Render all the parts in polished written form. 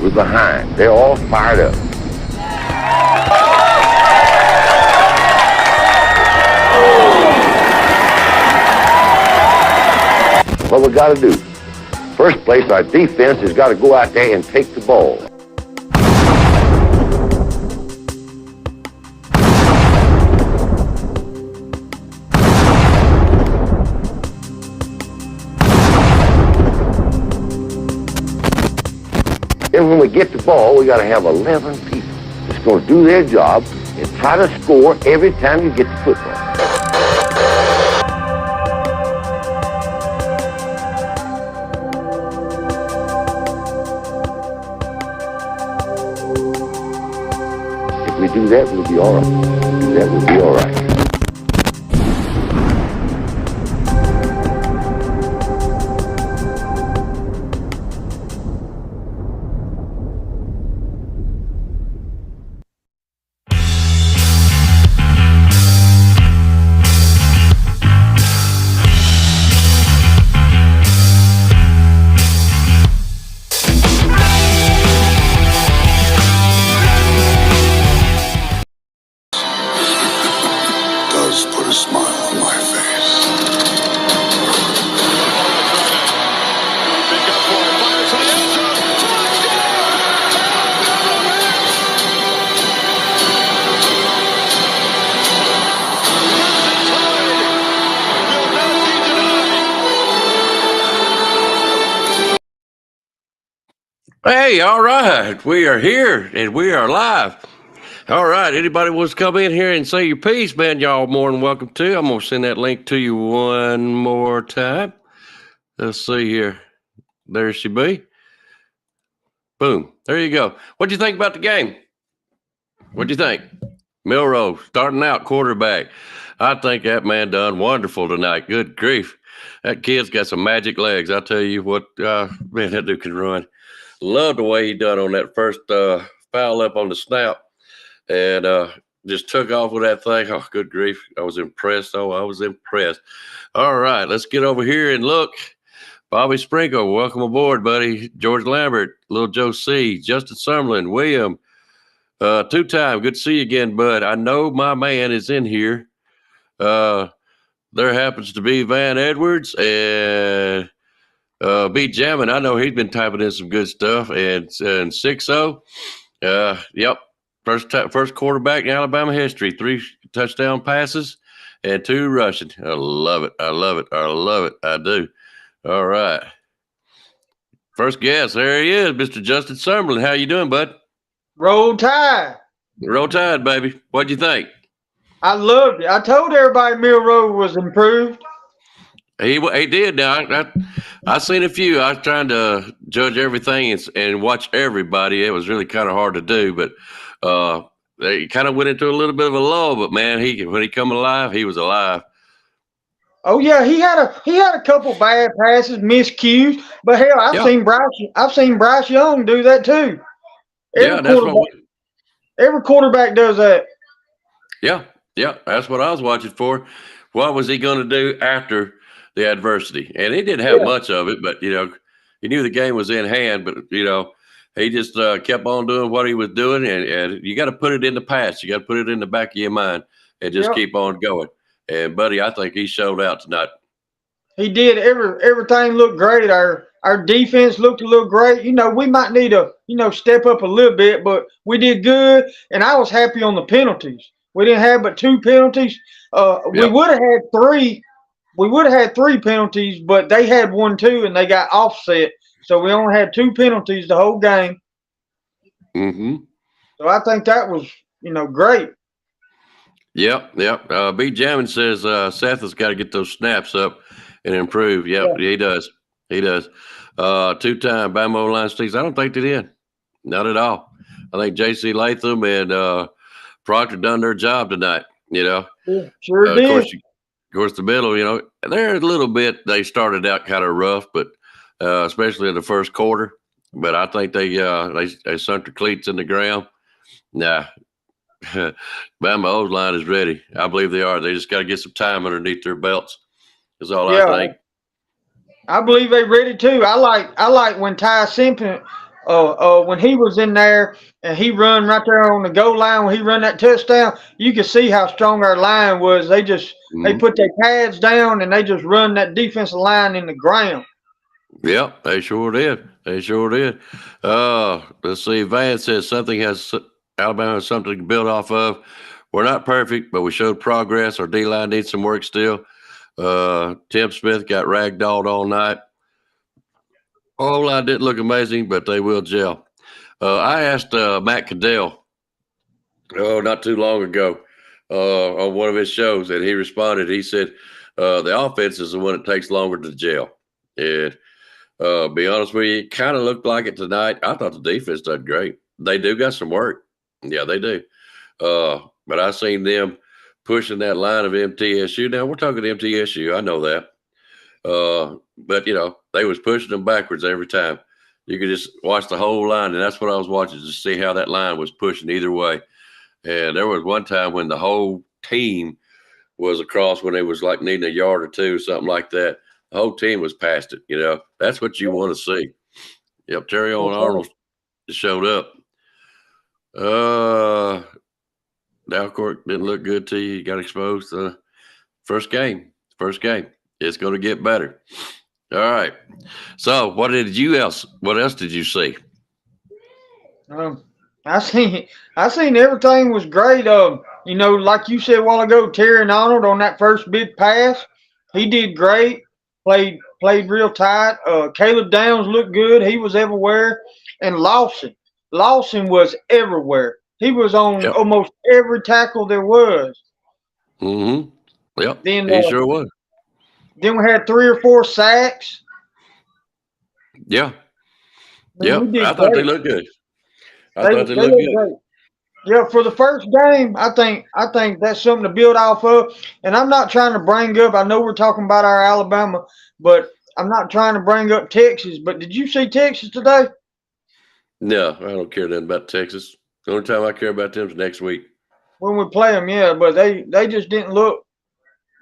We're behind. They're all fired up. What we got to do? First place, our defense has got to go out there and take the ball. And when we get the ball, we got to have 11 people that's going to do their job and try to score every time you get the football. If we do that, we'll be all right. Do that, we'll be all right. Put a smile on my face. Hey, all right. We are here and we are live. All right. Anybody wants to come in here and say your piece, man, y'all more than welcome to. I'm going to send that link to you one more time. Let's see here. There she be. Boom. There you go. What'd you think about the game? What'd you think? Milroe starting out quarterback. I think that man done wonderful tonight. Good grief. That kid's got some magic legs. I tell you what, man, that dude can run. Love the way he done on that first foul up on the snap. And just took off with that thing. Oh, good grief. I was impressed. Oh, I was impressed. All right, let's get over here and look. Bobby Sprinkle, welcome aboard, buddy. George Lambert, Little Joe C., Justin Summerlin, William, two-time. Good to see you again, bud. I know my man is in here. There happens to be Van Edwards and B. Jammin. I know he's been typing in some good stuff. And 6-0. Yep. First quarterback in Alabama history, 3 touchdown passes and 2 rushing. I love it. I love it. I love it. I do. All right. First guest, there he is, Mr. Justin Summerlin. How you doing, bud? Roll Tide. Roll Tide, baby. What'd you think? I loved it. I told everybody Milroe was improved. He did. Now, I seen a few. I was trying to judge everything and watch everybody. It was really kind of hard to do, but they kind of went into a little bit of a lull. But man, when he come alive, he was alive. Oh yeah, he had a couple bad passes, miscues. But hell, I've seen Bryce Young do that too. Every quarterback does that. Yeah, that's what I was watching for. What was he going to do after the adversity? And he didn't have much of it, but he knew the game was in hand. But he just kept on doing what he was doing, and you got to put it in the past. You got to put it in the back of your mind and just keep on going. And buddy, I think he showed out tonight. He did. Everything looked great. Our defense looked a little great. We might need to step up a little bit, but we did good. And I was happy on the penalties. We didn't have but 2 penalties. We would have had 3. We would have had 3 penalties, but they had 1 too, and they got offset. So we only had 2 penalties the whole game. Mm-hmm. So I think that was, great. Yep. B. Jammin says Seth has got to get those snaps up and improve. Yep, yeah. He does. 2-time Bama line sticks. I don't think they did. Not at all. I think J.C. Latham and Proctor done their job tonight. Yeah, sure did. Of course, the middle, they're a little bit. They started out kind of rough, but especially in the first quarter. But I think they sunk their cleats in the ground. Nah, Bama O's line is ready. I believe they are. They just got to get some time underneath their belts. Is all I think. I believe they're ready too. I like when Ty Simpson when he was in there and he run right there on the goal line when he run that touchdown, you could see how strong our line was. They Mhm. put their pads down and they just run that defensive line in the ground. Yep, they sure did. They sure did. Let's see. Van says Alabama has something to build off of. We're not perfect, but we showed progress. Our D line needs some work still. Tim Smith got ragdolled all night. O line didn't look amazing, but they will gel. I asked Matt Caddell, not too long ago, on one of his shows, and he responded. He said, the offense is the one that takes longer to gel. And be honest with you, it kind of looked like it tonight. I thought the defense did great. They do got some work. Yeah, they do. But I seen them pushing that line of MTSU. Now we're talking MTSU. I know that. But they was pushing them backwards every time. You could just watch the whole line, and that's what I was watching to see how that line was pushing either way. And there was one time when the whole team was across when they was like needing a yard or two, something like that. The whole team was past it. That's what you want to see. Yep, Terry Owen Arnold showed up. Dalcourt didn't look good to you. He got exposed first game. It's going to get better. All right. So what else did you see? I seen everything was great. Like you said a while ago, Terry Arnold on that first big pass, he did great. Played real tight. Caleb Downs looked good. He was everywhere. And Lawson was everywhere. He was on almost every tackle there was. Mm-hmm. Yep. Then he sure was. Then we had 3 or 4 sacks. Yeah. Man, I thought they looked good. They looked good. Great. Yeah, for the first game, I think that's something to build off of. And I'm not trying to bring up. I know we're talking about our Alabama, but I'm not trying to bring up Texas. But did you see Texas today? No, I don't care nothing about Texas. The only time I care about them is next week when we play them. Yeah, but they just didn't look.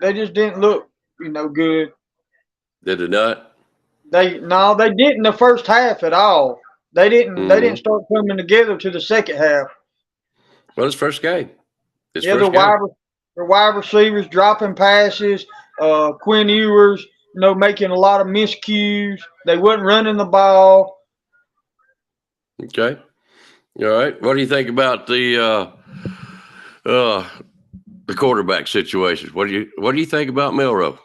They just didn't look, good. They did not. They didn't the first half at all. They didn't. Mm-hmm. They didn't start coming together to the second half. Well, it's first game. The wide receivers dropping passes. Quinn Ewers, making a lot of miscues. They wasn't running the ball. Okay. All right. What do you think about the quarterback situation? What do you think about Milroe?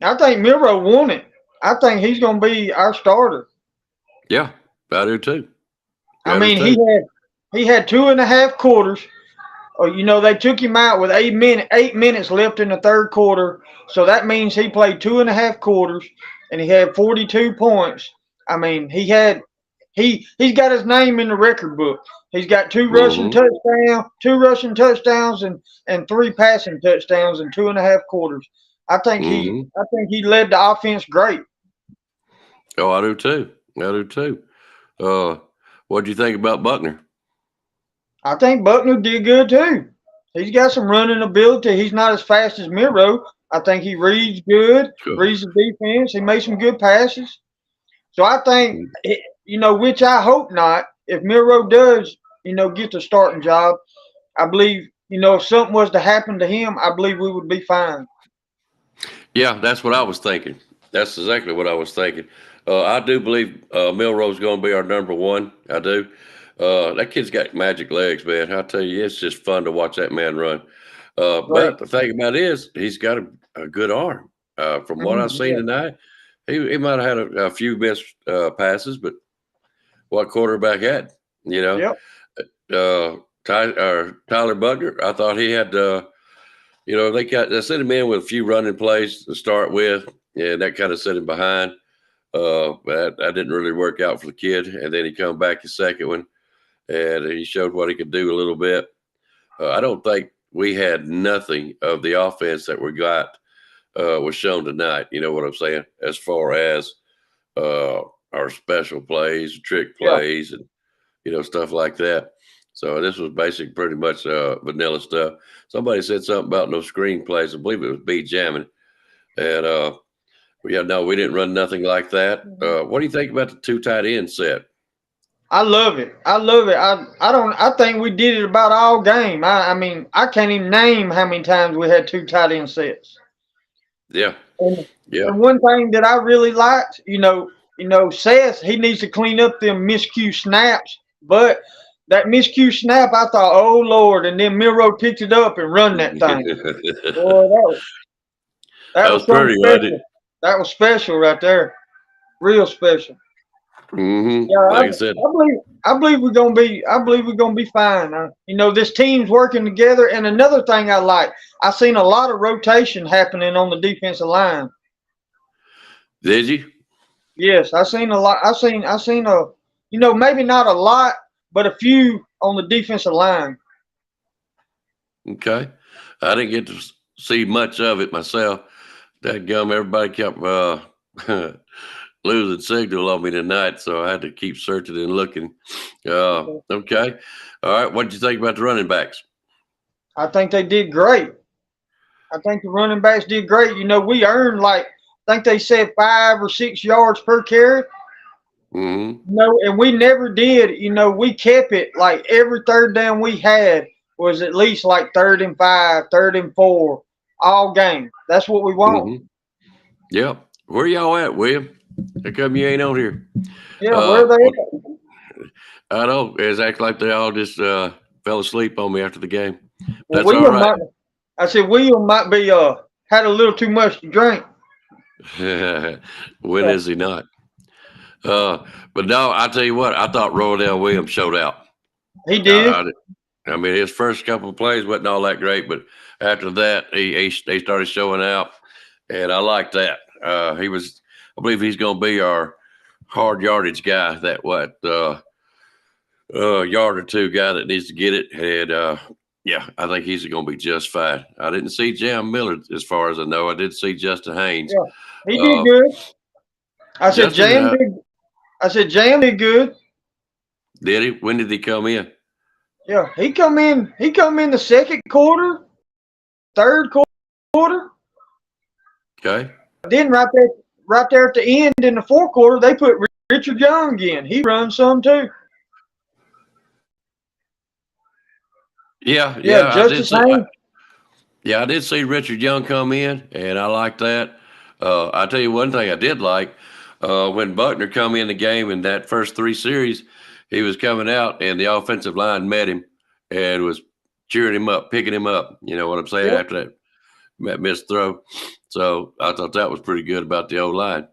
I think Milroe won it. I think he's going to be our starter. Yeah, I do too. He had 2.5 quarters. They took him out with 8 minutes left in the third quarter. So that means he played 2.5 quarters, and he had 42 points. I mean, he's got his name in the record book. He's got 2 rushing touchdowns, and 3 passing touchdowns in 2.5 quarters. I think he led the offense great. Oh, I do too. What do you think about Buckner? I think Buckner did good too. He's got some running ability. He's not as fast as Milroe. I think he reads good, reads the defense. He made some good passes. So I think, which I hope not, if Milroe does, get the starting job, I believe, if something was to happen to him, I believe we would be fine. Yeah, that's what I was thinking. That's exactly what I was thinking. I do believe Milroe's going to be our number 1. I do. That kid's got magic legs, man. I tell you, it's just fun to watch that man run. But the thing about it is, he's got a good arm. From what I've seen tonight, he might have had a few missed passes, but what quarterback had? Yep. Tyler Buckner, I thought he had. They sent him in with a few running plays to start with, and that kind of set him behind. But that didn't really work out for the kid, and then he come back the second one, and he showed what he could do a little bit. I don't think we had nothing of the offense that we got was shown tonight. You know what I'm saying? As far as our special plays, trick plays, and stuff like that. So this was basically pretty much vanilla stuff. Somebody said something about no screen plays. I believe it was B jamming, and we didn't run nothing like that. What do you think about the 2 tight end set? I love it. I love it. I don't. I think we did it about all game. I mean, I can't even name how many times we had two tight end sets. Yeah. And, Yeah. and one thing that I really liked, Seth, he needs to clean up them miscue snaps. But that miscue snap, I thought, oh Lord, and then Milrow picked it up and run that thing. Boy, that That was was something pretty, wasn't it? special. That was special right there. Real special. Yeah, Like I said, I believe we're gonna be. I believe we're gonna be fine. This team's working together. And another thing I like, I seen a lot of rotation happening on the defensive line. did you? Yes, I seen a lot. I seen a, maybe not a lot, but a few on the defensive line. Okay. I didn't get to see much of it myself. That gum, everybody kept losing signal on me tonight, so I had to keep searching and looking. Okay. All right. What did you think about the running backs? I think they did great. I think the running backs did great. We earned I think they said 5 or 6 yards per carry. Mm-hmm. And we never did. We kept it like every third down we had was at least like 3rd and 5, 3rd and 4, all game. That's what we want. Mm-hmm. Yep. Where y'all at, William? How come you ain't on here? Yeah, where they at? I know. It's acting like they all just fell asleep on me after the game. Well, That's all right. I said William might be had a little too much to drink. When is he not? But no, I tell you what, I thought Roydell Williams showed out. He did. I mean, his first couple of plays wasn't all that great, but after that, they started showing out, and I like that. I believe he's going to be our hard yardage guy. Yard or two guy that needs to get it, and yeah, I think he's going to be just fine. I didn't see Jam Miller as far as I know. I did see Justin Haynes. Yeah, he did good. I said Justin, Jam did good. Did he? When did he come in? Yeah, he come in the second quarter, third quarter. Okay. Then right there at the end in the fourth quarter, they put Richard Young in. He runs some too. Yeah, Justice Haynes. I did see Richard Young come in, and I like that. I'll tell you one thing I did like. When Buckner come in the game in that first 3 series, he was coming out, and the offensive line met him and was cheering him up, picking him up. You know what I'm saying? Yep. After that missed throw. So I thought that was pretty good about the O-line.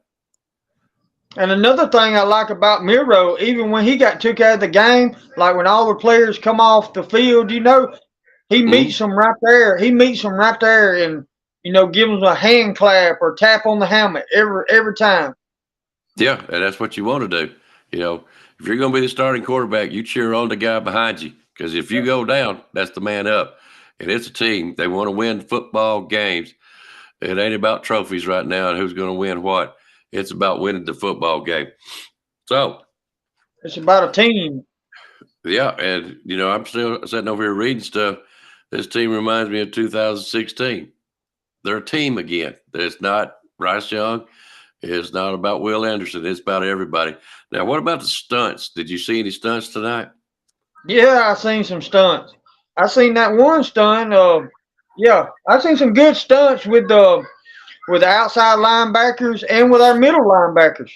And another thing I like about Miro, even when he got took out of the game, like when all the players come off the field, he meets them right there. He meets them right there and, gives them a hand clap or tap on the helmet every time. Yeah, and that's what you want to do. If you're going to be the starting quarterback, you cheer on the guy behind you, because if you go down, that's the man up. And it's a team. They want to win football games. It ain't about trophies right now and who's going to win what. It's about winning the football game. So it's about a team. Yeah, and I'm still sitting over here reading stuff. This team reminds me of 2016. They're a team again. It's not Bryce Young. It's not about Will Anderson. It's about everybody. Now, what about the stunts? Did you see any stunts tonight? Yeah, I seen some stunts. I seen that one stunt. I seen some good stunts with the outside linebackers and with our middle linebackers.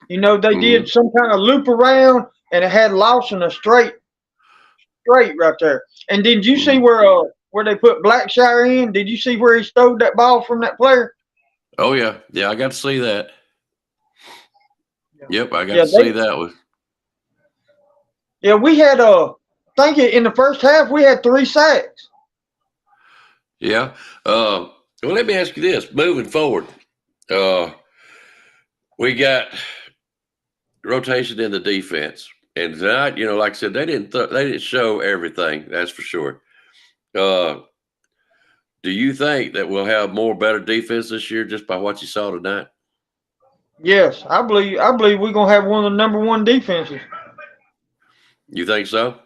They did some kind of loop around, and it had Lawson a straight right there. And did you see where they put Blackshire in? Did you see where he stole that ball from that player? Oh yeah, I got to see that. Yep, I got to see that one. Yeah, we had I think in the first half we had 3 sacks. Yeah. Well, let me ask you this: moving forward, we got rotation in the defense, and tonight, like I said, they didn't show everything. That's for sure. Do you think that we'll have better defense this year just by what you saw tonight? Yes, I believe we're gonna have one of the number 1 defenses. You think so?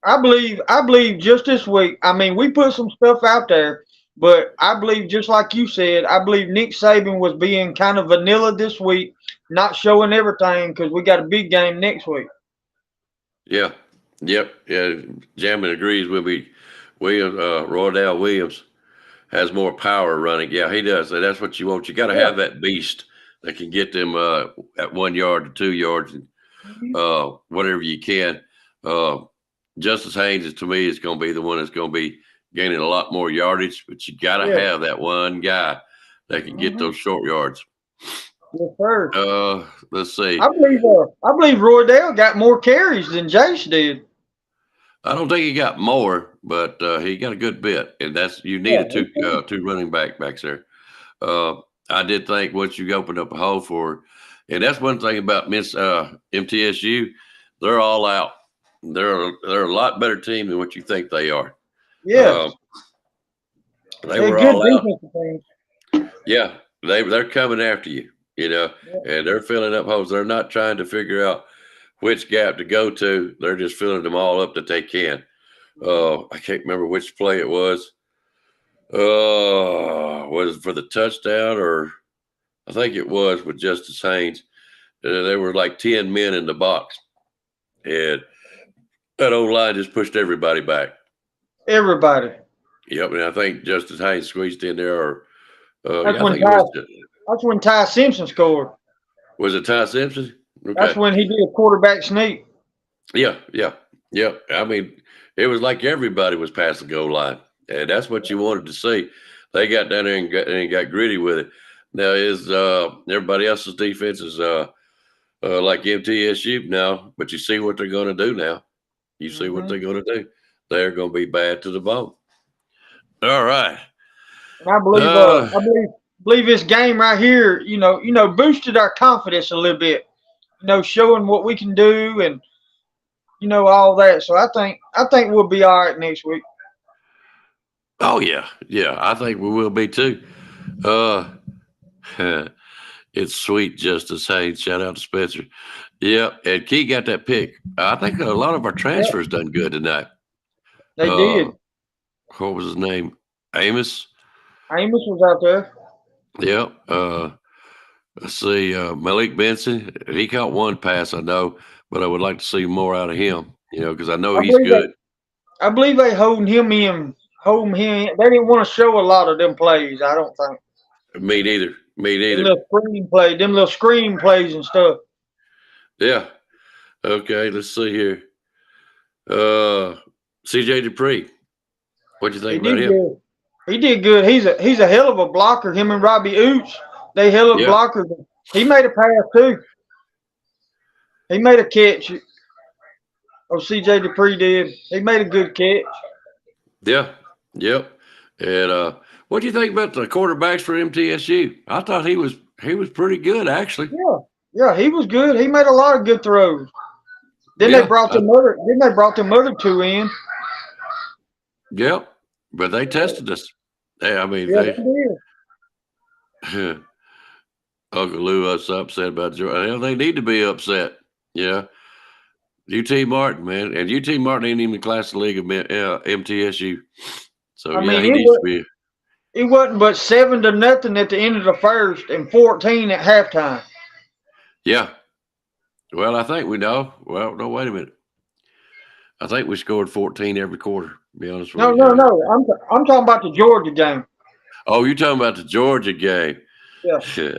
I believe just this week. I mean, we put some stuff out there, but I believe, just like you said, I believe Nick Saban was being kind of vanilla this week, not showing everything because we got a big game next week. Yeah. Yep. Yeah. Jammin agrees with me. Williams, Roydell Williams has more power running. Yeah, he does. And that's what you want. You got to Yeah. have that beast that can get them at 1 yard to 2 yards and Mhm. whatever you can. Uh, Justice Haynes is, to me, is going to be the one that's going to be gaining a lot more yardage, but you got to Yeah. have that one guy that can get Mhm. those short yards. Yes, sir. Let's see. I believe Roydell got more carries than Jace did. I don't think he got more, but he got a good bit, and that's you Yeah, needed two running backs there. Uh, I did think once you opened up a hole for, and that's one thing about Miss MTSU, they're all out. They're a lot better team than what you think they are. yeah. Uh, they They're were good all out. defensive team. Yeah, they're coming after you, Yeah. and they're filling up holes. They're not trying to figure out which gap to go to. They're just filling them all up that they can. I can't remember which play it was. Was it for the touchdown or I think it was with Justice Haynes. There were like 10 men in the box, and that old line just pushed everybody back. Everybody. Yep, and I think Justice Haynes squeezed in there, or That's I when think it Ty. was. That's when Ty Simpson scored. Was it Ty Simpson? That's Okay. when he did a quarterback sneak. Yeah. I mean, it was like everybody was past the goal line, and that's what you wanted to see. They got down there and got gritty with it. Now, is everybody else's defense is like MTSU now, but you see what they're going to do now. You see what Mm-hmm. they're going to do. They're going to be bad to the bone. All right. And Uh, believe this game right here, boosted our confidence a little bit. Showing what we can do and all that. So I think we'll be all right next week. oh yeah. I think we will be too. Uh, it's sweet, Justice Haynes. Shout out to Spencer. Yeah, and Key got that pick. I think a lot of our Yeah, transfers done good tonight. they Uh, did. what was his name? Amos. Amos was out there. Yeah. Let's see. Malik Benson. He caught one pass, I know, but I would like to see more out of him. Because I know I he's believe good. I believe they holding him in. They didn't want to show a lot of them plays. I don't think Me neither. Me them neither. little screen plays and stuff. Yeah. Okay. Let's see here. CJ Dupree. What'd you He think about did him? good. He did good. He's a hell of a blocker. Him and Robbie Oots, they hell of Yeah. blockers. He made a pass too. He made a catch. Oh, C.J. Dupree did. He made a good catch. Yeah. Yep. And what do you think about the quarterbacks for MTSU? I thought he was pretty good actually. Yeah, yeah, he was good. He made a lot of good throws. Then they Yeah. brought them other. Then they brought them other two in. Yep. But they tested us. I mean, Yeah, they they Uncle Lou was upset about Georgia. Hell, they need to be upset. Yeah. UT Martin, man. And UT Martin ain't even the class of the league of MTSU. So, I yeah, mean, he needs to be. it wasn't but 7-0 at the end of the first and 14 at halftime. Yeah. Well, I think we know. Well, no, wait a minute. I think we scored 14 every quarter, to be honest with No, you. no, no. I'm talking about the Georgia game. Oh, you're talking about the Georgia game. Yeah,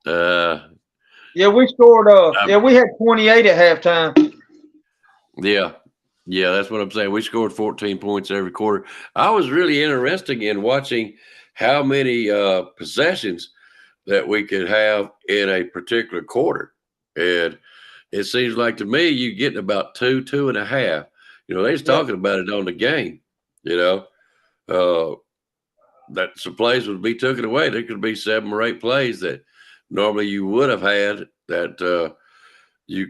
uh, yeah. We scored. um, We had 28 at halftime. yeah. Yeah, that's what I'm saying. We scored 14 points every quarter. I was really interested in watching how many possessions that we could have in a particular quarter. And it seems like to me, you're getting about 2.5. They was Yeah, talking about it on the game, you know, that some plays would be taken away. There could be 7 or 8 plays that normally you would have had that you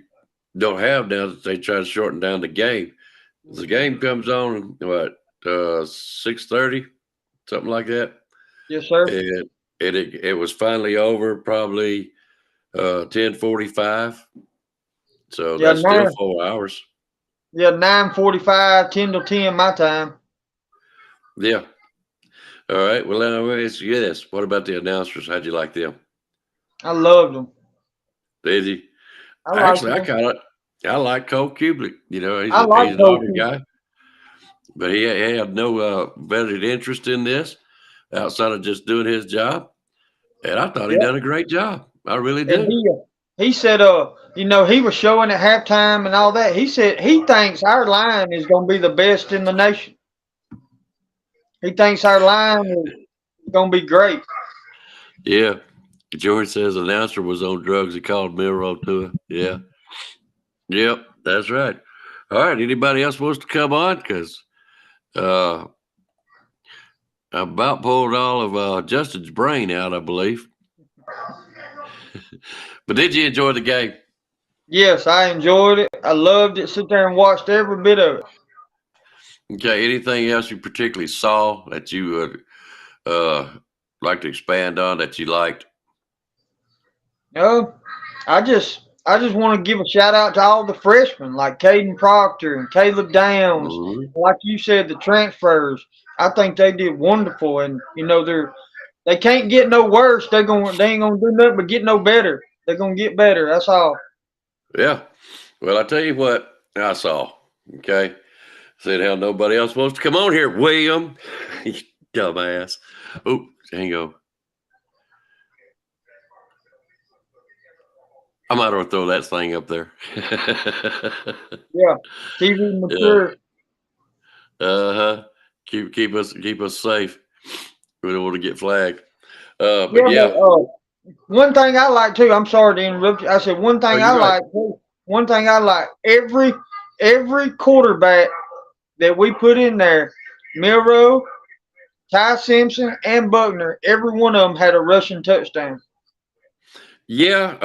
don't have now that they try to shorten down the game. The game comes on what 6:30, something like that, yes, sir. and it was finally over probably 10:45. So Yeah, that's still 4 hours. 9:45, 10 to 10 my time. Yeah. All right. Well, let me ask you this: what about the announcers? How'd you like them? I loved them. Did you? I liked Actually, I them. kind of I like Cole Kublik. You know, I like he's an Auburn Kofi. guy, but he had no vested interest in this outside of just doing his job. And I thought he Yeah. done a great job. I really And do. he said, he was showing at halftime and all that. He said he thinks our line is going to be the best in the nation. He thinks our line is going to be great. Yeah. George says announcer was on drugs. He called Milroe to him. Yeah. Yep. That's right. All right. Anybody else wants to come on? Because I about pulled all of Justin's brain out, I believe. But did you enjoy the game? Yes, I enjoyed it. I loved it. Sit there and watched every bit of it. Okay. Anything else you particularly saw that you would like to expand on that you liked? No, I just want to give a shout out to all the freshmen like Caden Proctor and Caleb Downs. Mhm. Like you said, the transfers. I think they did wonderful, and they can't get no worse. They ain't gonna do nothing but get no better. They're gonna get better. That's all. Yeah. Well, I tell you what I saw. Okay. Said how nobody else wants to come on here, William. You dumbass. Oh, hang on. I might have to throw that thing up there. Yeah, TV Yeah. mature. Uh-huh. Keep us safe. We don't want to get flagged. Yeah, But yeah. but one thing I like too. I'm sorry to interrupt you. I said one Oh, thing I you're right. like too. One thing I like every quarterback that we put in there, Milroe, Ty Simpson, and Buckner, every one of them had a rushing touchdown. Yeah.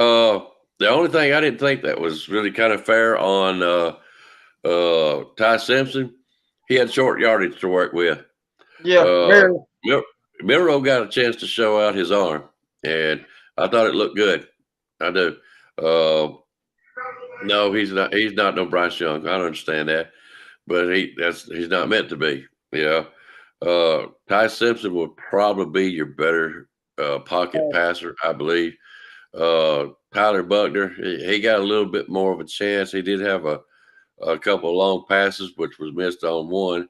The only thing I didn't think that was really kind of fair on Ty Simpson, he had short yardage to work with. Yeah, Uh, very. Milroe got a chance to show out his arm, and I thought it looked good. I do. No, he's not. He's not no Bryce Young. I don't understand that, but he's not meant to be. You know, Ty Simpson will probably be your better pocket passer, I believe. Tyler Buckner, he got a little bit more of a chance. He did have a couple of long passes, which was missed on one.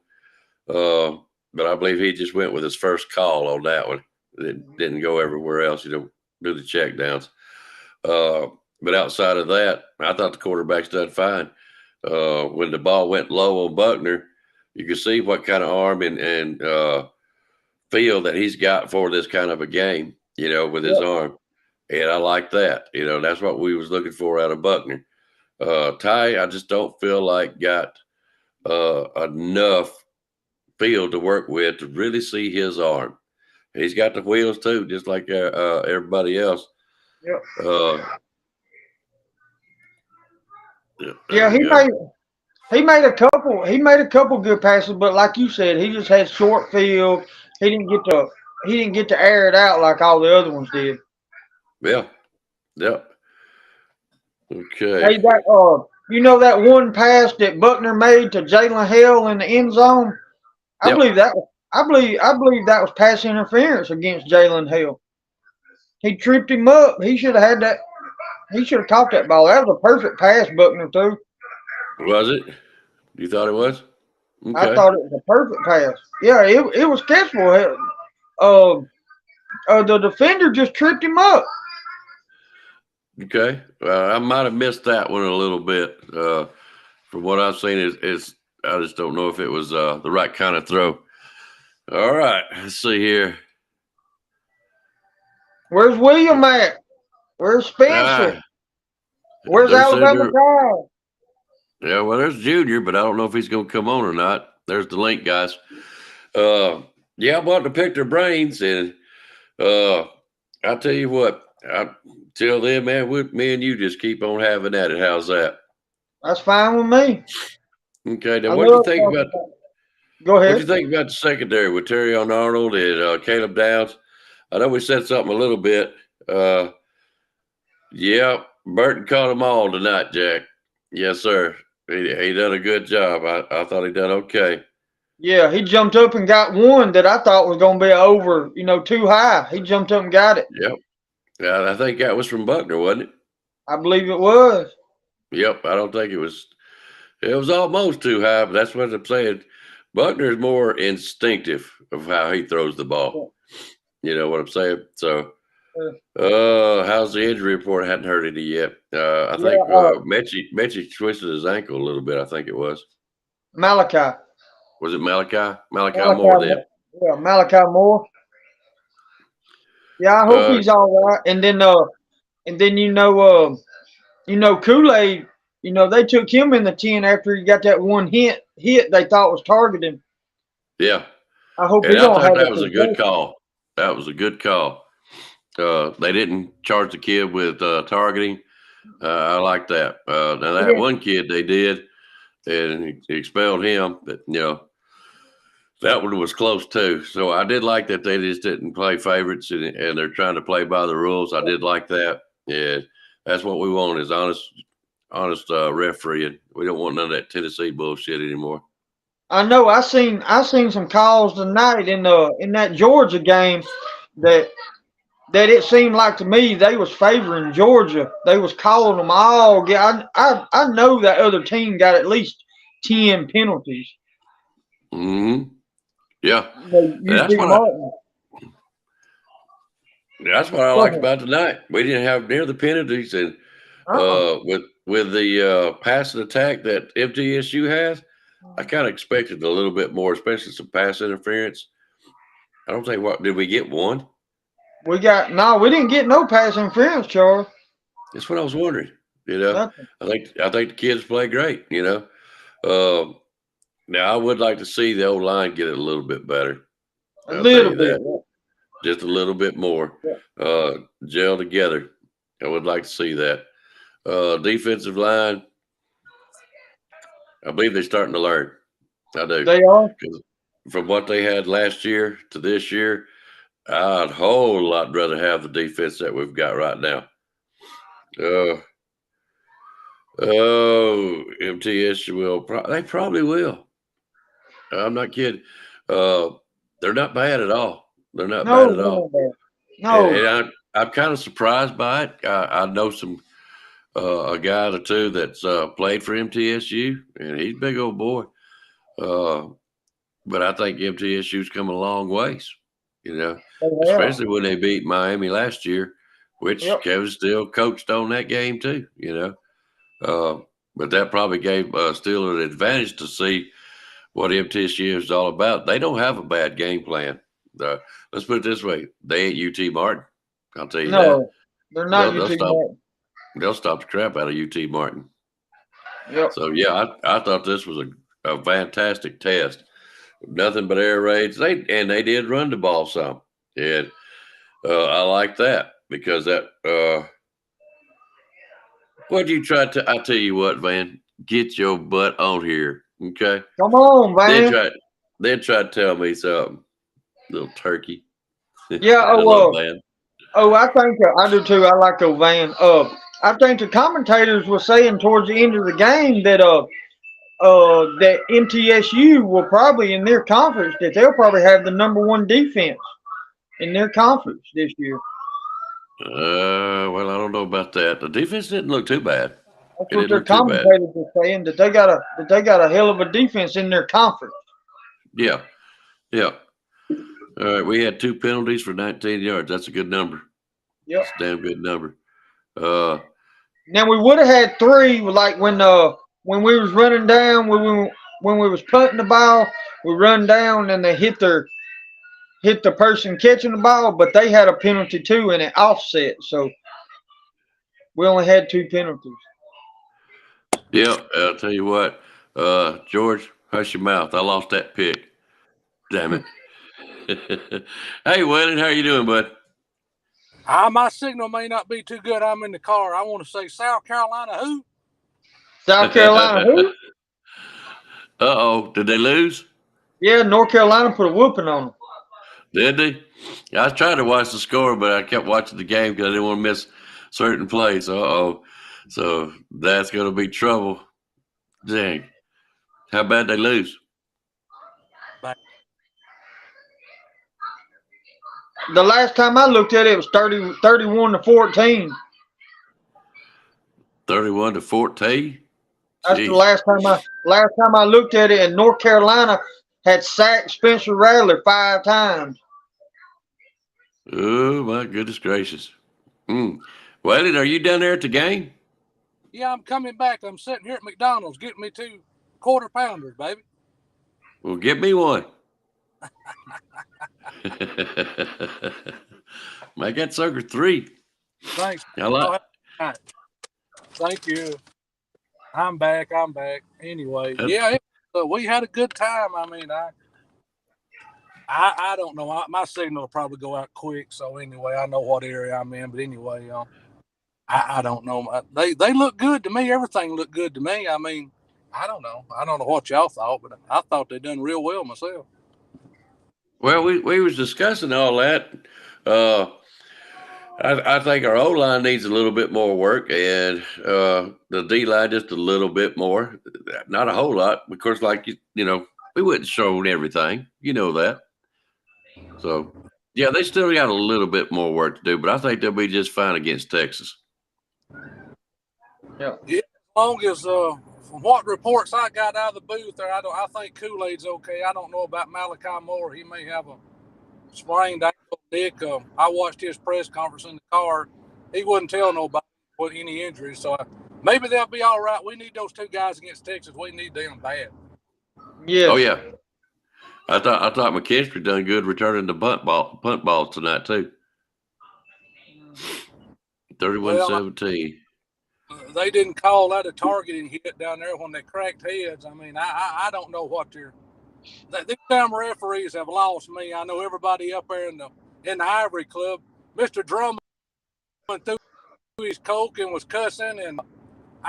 But I believe he just went with his first call on that one. It didn't go everywhere else, do the check downs. But outside of that, I thought the quarterback's done fine. When the ball went low on Buckner, you could see what kind of arm and feel that he's got for this kind of a game, with his arm. And I like that. That's what we was looking for out of Buckner. Ty, I just don't feel like got enough field to work with to really see his arm. He's got the wheels too, just like everybody else. Yep. Yeah, he made a couple good passes, but like you said, he just had short field. He didn't get to air it out like all the other ones did. Yeah. Okay. Hey, that one pass that Buckner made to Jalen Hill in the end zone. I believe that was pass interference against Jalen Hill. He tripped him up. He should have had that. He should have caught that ball. That was a perfect pass, Buckner threw. Was it? You thought it was? Okay. I thought it was a perfect pass. Yeah, it was catchable. The defender just tripped him up. Okay. I might have missed that one a little bit. From what I've seen, is I just don't know if it was the right kind of throw. All right. Let's see here. Where's William at? Where's Spencer? Where's Alabama Kyle? Yeah, well, there's Junior, but I don't know if he's going to come on or not. There's the link, guys. Yeah, I wanted to pick their brains, and I'll tell you what. Till then, man, me and you just keep on having at it. How's that? That's fine with me. Okay, now what do you think about? Go ahead. What do you think about the secondary with Terry Arnold and Caleb Downs? I know we said something a little bit. Yeah, Burton caught them all tonight, Jack. Yes, sir. He done a good job. I thought he done okay. Yeah, he jumped up and got one that I thought was going to be over, too high. He jumped up and got it. Yep. Yeah, I think that was from Buckner, wasn't it? I believe it was. Yep. I don't think it was. It was almost too high, but that's what I'm saying. Buckner's more instinctive of how he throws the ball. You know what I'm saying? So, how's the injury report? I hadn't heard any yet. I think Mechie twisted his ankle a little bit. I think it was. Malachi. Was it Malachi? Malachi Moore then. Yeah, Malachi Moore. Yeah, I hope he's all right. And then Kool-Aid. They took him in the 10 after he got that one hit they thought was targeting. Yeah. I hope And he I don't thought have that was a good call. That was a good call. They didn't charge the kid with targeting. I like that. Now that one kid they did, and he expelled him, but that one was close too. So I did like that they just didn't play favorites and they're trying to play by the rules. I did like that. Yeah, that's what we want is honest refereeing. We don't want none of that Tennessee bullshit anymore. I know. I seen some calls tonight in that Georgia game that it seemed like to me they was favoring Georgia. They was calling them all. Yeah, I know that other team got at least 10 penalties. Mm-hmm. Yeah, that's what I liked about tonight. We didn't have near the penalties, and with the pass and attack that MTSU has, I kind of expected a little bit more, especially some pass interference. I don't think did we get one? We didn't get no pass interference, Charles. That's what I was wondering. I think the kids play great. Now I would like to see the old line get it a little bit better. I'll tell you that. Just a little bit more. Gel together. I would like to see that. Defensive line, I believe they're starting to learn. I do. They are. From what they had last year to this year, I'd a whole lot rather have the defense that we've got right now. MTSU will. They probably will. I'm not kidding. They're not bad at all. They're not bad at all. No. And I'm kind of surprised by it. I know a guy or two that's played for MTSU, and he's a big old boy. But I think MTSU's come a long ways, especially when they beat Miami last year, which Kevin Steele coached on that game too, But that probably gave Steele an advantage to see what MTSU is all about. They don't have a bad game plan. Let's put it this way. They ain't UT Martin. I'll tell you that. No, they're not UT Martin. They'll stop the crap out of UT Martin. Yep. So, yeah, I thought this was a fantastic test. Nothing but air raids. They did run the ball some. And I like that because what do you try to – I tell you what, Van, get your butt on here, okay? Come on, Van. Then try to tell me something, little turkey. Yeah, Van. I think I do too. I like Van. I think the commentators were saying towards the end of the game that that MTSU will probably in their conference that they'll probably have the number one defense in their conference this year. Well, I don't know about that. The defense didn't look too bad. That's what their commentators are saying, that they got a hell of a defense in their conference. Yeah. All right, we had 2 penalties for 19 yards. That's a good number. Yep. That's a damn good number. Now we would have had 3, like when we was running down, when we was punting the ball, we run down and they hit the person catching the ball, but they had a penalty too and it offset. So we only had 2 penalties. Yeah, I'll tell you what, George, hush your mouth. I lost that pick. Damn it. Hey, Waylon, how you doing, bud? My signal may not be too good. I'm in the car. I want to say South Carolina who? South Carolina who? Uh-oh. Did they lose? Yeah, North Carolina put a whooping on them. Did they? I was trying to watch the score, but I kept watching the game because I didn't want to miss certain plays. Uh-oh. So that's going to be trouble. Dang. How bad they lose? The last time I looked at it, it was 31-14. 31-14. That's the Jeez. last time I looked at it. And North Carolina had sacked Spencer Rattler 5 times. Oh my goodness gracious. Waylon, are you down there at the game? Yeah, I'm coming back. I'm sitting here at McDonald's getting me 2 quarter pounders, baby. Well, get me one. Make that sucker 3. Thanks. I like. Thank you. I'm back. Anyway, That, yeah, we had a good time. I mean, I don't know. My signal will probably go out quick. So anyway, I know what area I'm in. But anyway, I don't know. They look good to me. Everything looked good to me. I mean, I don't know. I don't know what y'all thought, but I thought they done real well myself. well, we was discussing all that. I think our O line needs a little bit more work, and the D line just a little bit more. Not a whole lot, of course. Like you know, we wouldn't show everything. You know that. So yeah, they still got a little bit more work to do, but I think they'll be just fine against Texas. Yeah. As long as from what reports I got out of the booth there, I think Kool-Aid's okay. I don't know about Malachi Moore. He may have a sprained ankle. Nick, I watched his press conference in the car. He wouldn't tell nobody what any injuries. So maybe they'll be all right. We need those 2 guys against Texas. We need them bad. Yes. Oh yeah, I thought McKinstry done good returning the punt balls tonight too. 31-17. They didn't call that a targeting hit down there when they cracked heads. I mean, I don't know what these damn referees have lost me. I know everybody up there in the Ivory Club. Mr. Drummond went through his coke and was cussing. And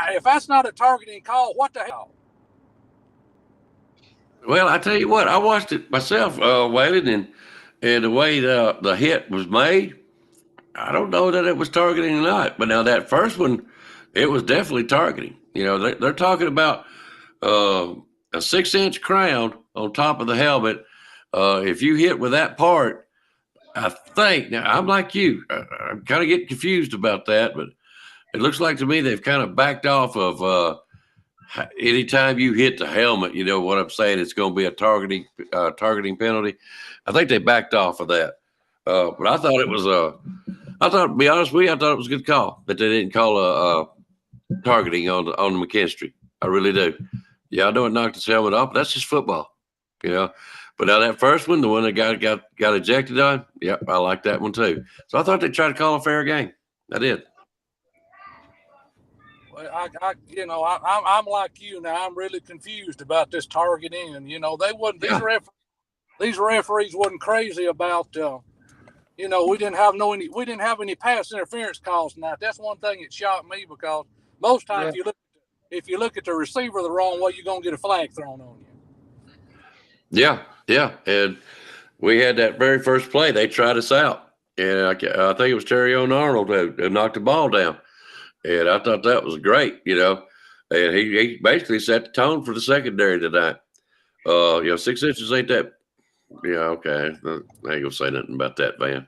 if that's not a targeting call, what the hell? Well, I tell you what, I watched it myself, Waylon, and the way the hit was made, I don't know that it was targeting or not. But now that first one, it was definitely targeting. You know, they're talking about a 6-inch crown on top of the helmet. If you hit with that part, I think, now I'm like you, I'm kind of getting confused about that, but it looks like to me they've kind of backed off of anytime you hit the helmet, you know what I'm saying, it's going to be a targeting penalty. I think they backed off of that. But I thought it was to be honest with you, I thought it was a good call that they didn't call a targeting on the McKinstry. I really do. Yeah, I know it knocked his helmet off, but that's just football, you know. But now that first one, the one that got ejected on, yep, I like that one too. So I thought they tried to call a fair game. I did. Well, I'm like you now. I'm really confused about this targeting, and they wouldn't. These referees wasn't crazy about. We didn't have any pass interference calls tonight. That's one thing that shocked me because most times if you look at the receiver the wrong way, you're gonna get a flag thrown on you. Yeah, and we had that very first play. They tried us out, and I think it was Terry Arnold who knocked the ball down, and I thought that was great, and he basically set the tone for the secondary tonight. 6 inches ain't that. Yeah, okay. I ain't gonna say nothing about that, Van.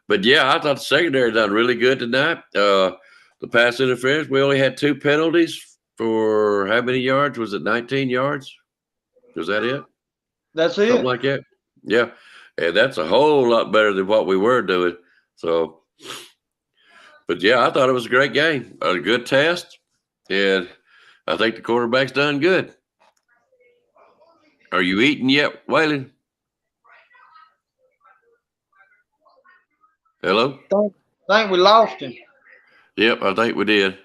But yeah, I thought the secondary done really good tonight. The pass interference, we only had 2 penalties for how many yards? Was it 19 yards? Was that it? That's it. Something like that. Yeah. And that's a whole lot better than what we were doing. So, but yeah, I thought it was a great game, a good test. And I think the quarterback's done good. Are you eating yet, Waylon? Hello? I think we lost him. Yep, I think we did.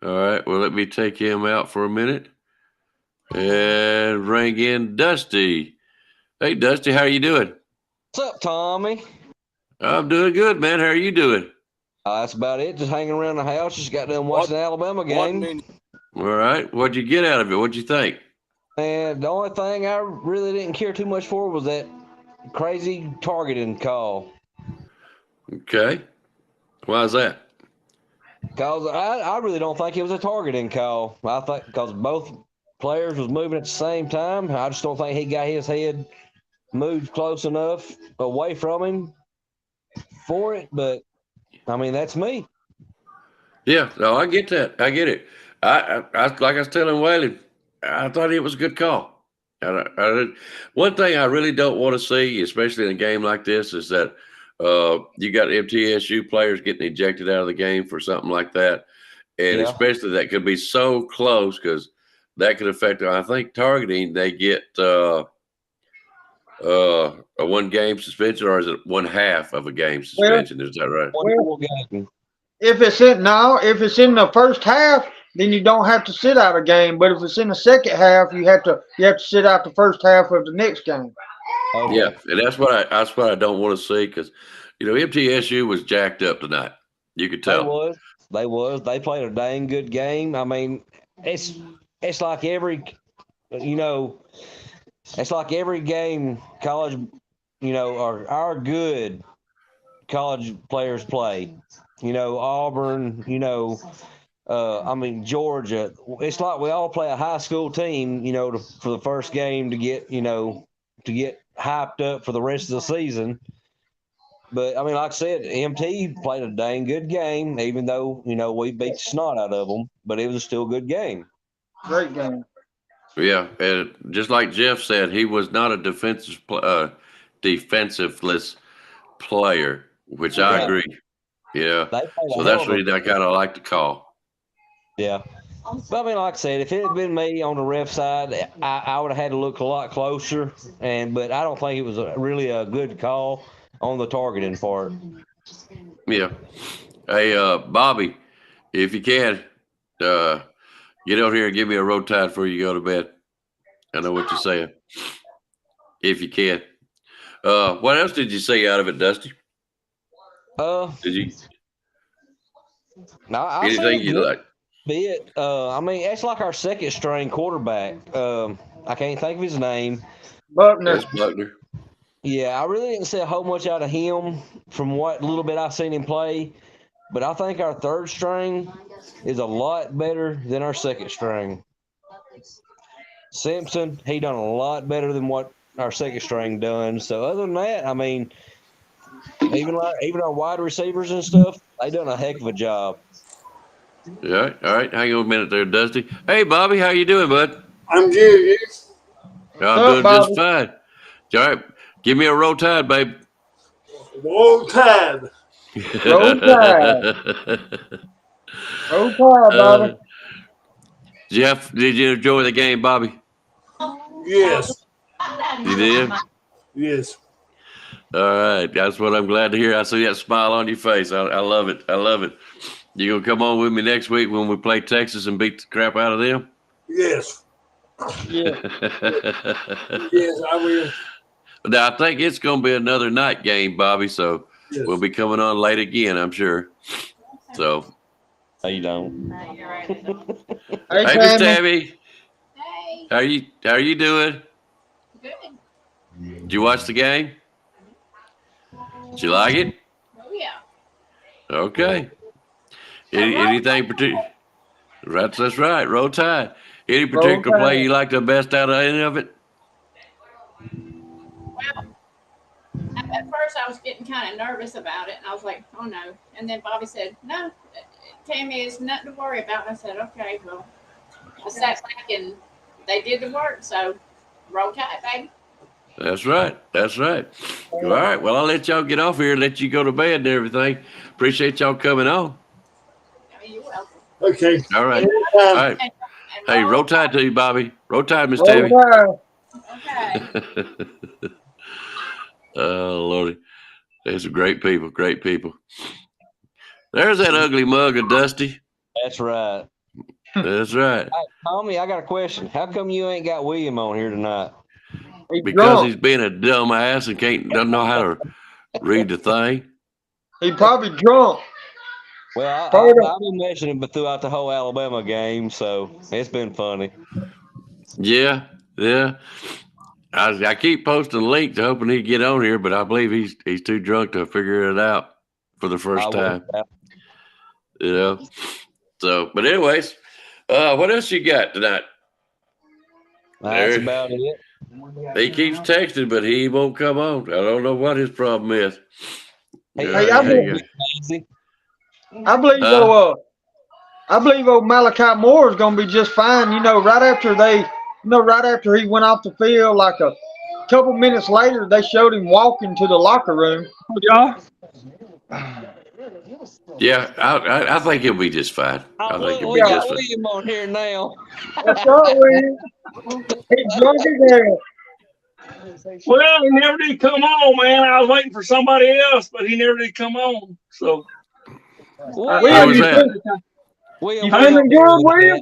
All right, well, let me take him out for a minute and bring in Dusty. Hey, Dusty, how are you doing? What's up, Tommy? I'm doing good, man. How are you doing? That's about it. Just hanging around the house. Just got done watching the Alabama game. All right. What'd you get out of it? What'd you think? And the only thing I really didn't care too much for was that crazy targeting call. Okay. Why is that? Because I really don't think it was a targeting call. I think because both players was moving at the same time. I just don't think he got his head moved close enough away from him for it. But I mean, that's me. Yeah, no, I get that. I get it. I like I was telling Waylon, I thought it was a good call. One thing I really don't want to see, especially in a game like this, is that you got MTSU players getting ejected out of the game for something like that, and Yeah. especially that could be so close because that could affect. I think targeting they get a 1 game suspension, or is it 1/2 of a game Well, suspension? Is that right? One well, full game. if it's in the first half, then you don't have to sit out a game. But if it's in the second half, you have to sit out the first half of the next game. Okay. Yeah, and that's what I don't want to see because MTSU was jacked up tonight. You could tell. They played a dang good game. I mean, it's like every it's like every game college, or our good college players play. Auburn, I mean, Georgia. It's like we all play a high school team, for the first game to get hyped up for the rest of the season. But I mean, like I said, MT played a dang good game, even though we beat the snot out of them. But it was still a good game. Great game. Yeah, and just like Jeff said, he was not a defensiveless player, which I Yeah. agree. Yeah, They played so a that's hell of really I kind of like to call. Yeah. But I mean, like I said, if it had been me on the ref side, I would have had to look a lot closer. But I don't think it was really a good call on the targeting part. Yeah. Hey, Bobby, if you can, get out here and give me a road tide before you go to bed. I know what you're saying. If you can. What else did you say out of it, Dusty? Did you No, I anything you like? bit. I mean, it's like our second string quarterback. I can't think of his name. Buckner. That's Buckner. Yeah, I really didn't see a whole much out of him from what little bit I've seen him play. But I think our third string is a lot better than our second string. Simpson, he done a lot better than what our second string done. So other than that, I mean, even our wide receivers and stuff, they done a heck of a job. All right. Hang on a minute there, Dusty. Hey, Bobby, how you doing, bud? I'm good. I'm Up, doing Bobby? just fine. All right, give me a roll tide, babe. Roll Tide. Roll Tide. Roll Tide, Bobby. Jeff, did you enjoy the game, Bobby? Yes. You did? Yes. All right. That's what I'm glad to hear. I see that smile on your face. I love it. I love it. You going to come on with me next week when we play Texas and beat the crap out of them? Yes. Yeah. Yes, I will. Now, I think it's going to be another night game, Bobby, so Yes. we'll be coming on late again, I'm sure. So, No, you don't. Hey, hey, Miss Tammy. Tammy, Hey, how are you doing? good. Did you watch the game? Did you like it? Oh yeah. Okay. Anything particular? That's right. Roll Tide. Any particular play you like the best out of any of it? Well, at first I was getting kind of nervous about it, and I was like, "Oh no!" And then Bobby said, "No, Tammy, it's nothing to worry about." And I said, "Okay, well." I sat back and they did the work, so roll tide, baby. That's right. That's right. All right. Well, I'll let y'all get off here and let you go to bed and everything. Appreciate y'all coming on. I mean, you're welcome. Okay. All right. Anytime. All right. And Hey, roll Tide to you, Bobby. Roll Tide, Miss Roll Tammy. Tide. Okay. Oh, Lordy. There's some great people. Great people. There's that ugly mug of Dusty. That's right. That's right. Hey, Tommy, I got a question. How come you ain't got William on here tonight? He's Because drunk. he's being a dumb ass and doesn't know how to read the thing. He probably drunk. Well, Pardon? I've been mentioning him throughout the whole Alabama game, so it's been funny. Yeah. I keep posting links hoping he'd get on here, but I believe he's too drunk to figure it out for the first time. So, but anyways, what else you got tonight? That's There. about it. He keeps texting, but he won't come on. I don't know what his problem is. Hey, I've been- Easy. I believe old Malachi Moore is going to be just fine. Right after he went off the field, like a couple minutes later, they showed him walking to the locker room. Y'all. Yeah, I think he'll be just fine. I think he'll We be got just fine. William on here now. That's right, William. He drunk as hell. Well, he never did come on, man. I was waiting for somebody else, but he never did come on. So Who was that? William, You feeling good, William?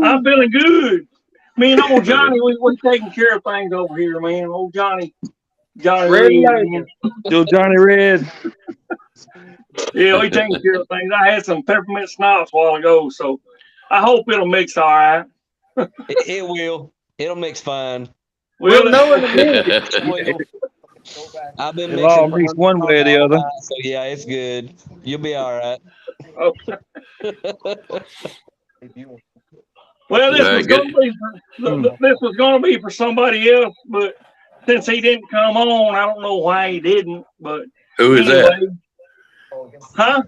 I'm feeling good. Me and old Johnny, we taking care of things over here, man. Old Johnny Red Reed, Label. man. Still Johnny Red. Yeah, we taking care of things. I had some peppermint schnapps a while ago, so I hope it'll mix all right. It will. It'll mix fine. We'll know in a minute. I've been It'll mixing all mix one way or the all other. night, so yeah, it's good. You'll be all right. Okay. Well, this was going to be for somebody else, but since he didn't come on, I don't know why he didn't. But Who is anyway, that? huh?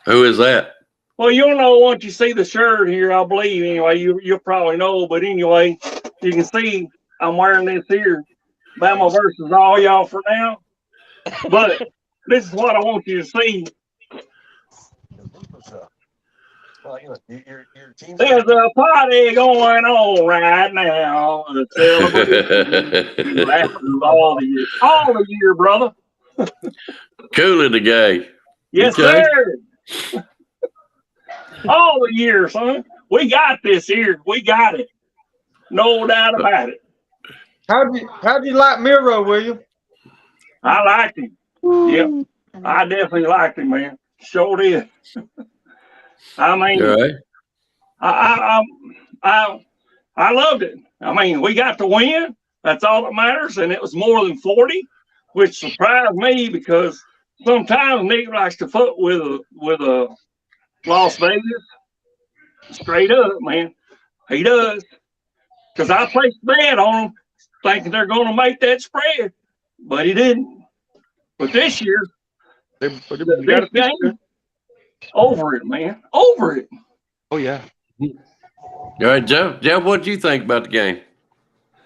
Who is that? Well, you'll know once you see the shirt here, I believe. Anyway, you'll probably know. But anyway, you can see I'm wearing this here, Bama versus all y'all for now. But this is what I want you to see. There's a party going on right now. A celebration lasting all the year, brother. Cool in the game. Yes, Okay. sir. All the year, son. We got this here. We got it. No doubt about it. How'd you like Miro, William? I liked him. Yep. I definitely liked him, man. Sure did. I mean, All right. I loved it. I mean, we got to win. That's all that matters. And it was more than 40, which surprised me because sometimes Nick likes to foot with a Las Vegas. Straight up, man. He does. Because I placed a bet on them thinking they're going to make that spread. But he didn't. But this year, this game, over it, man. Over it. Oh yeah. All right, Jeff. Jeff, what did you think about the game?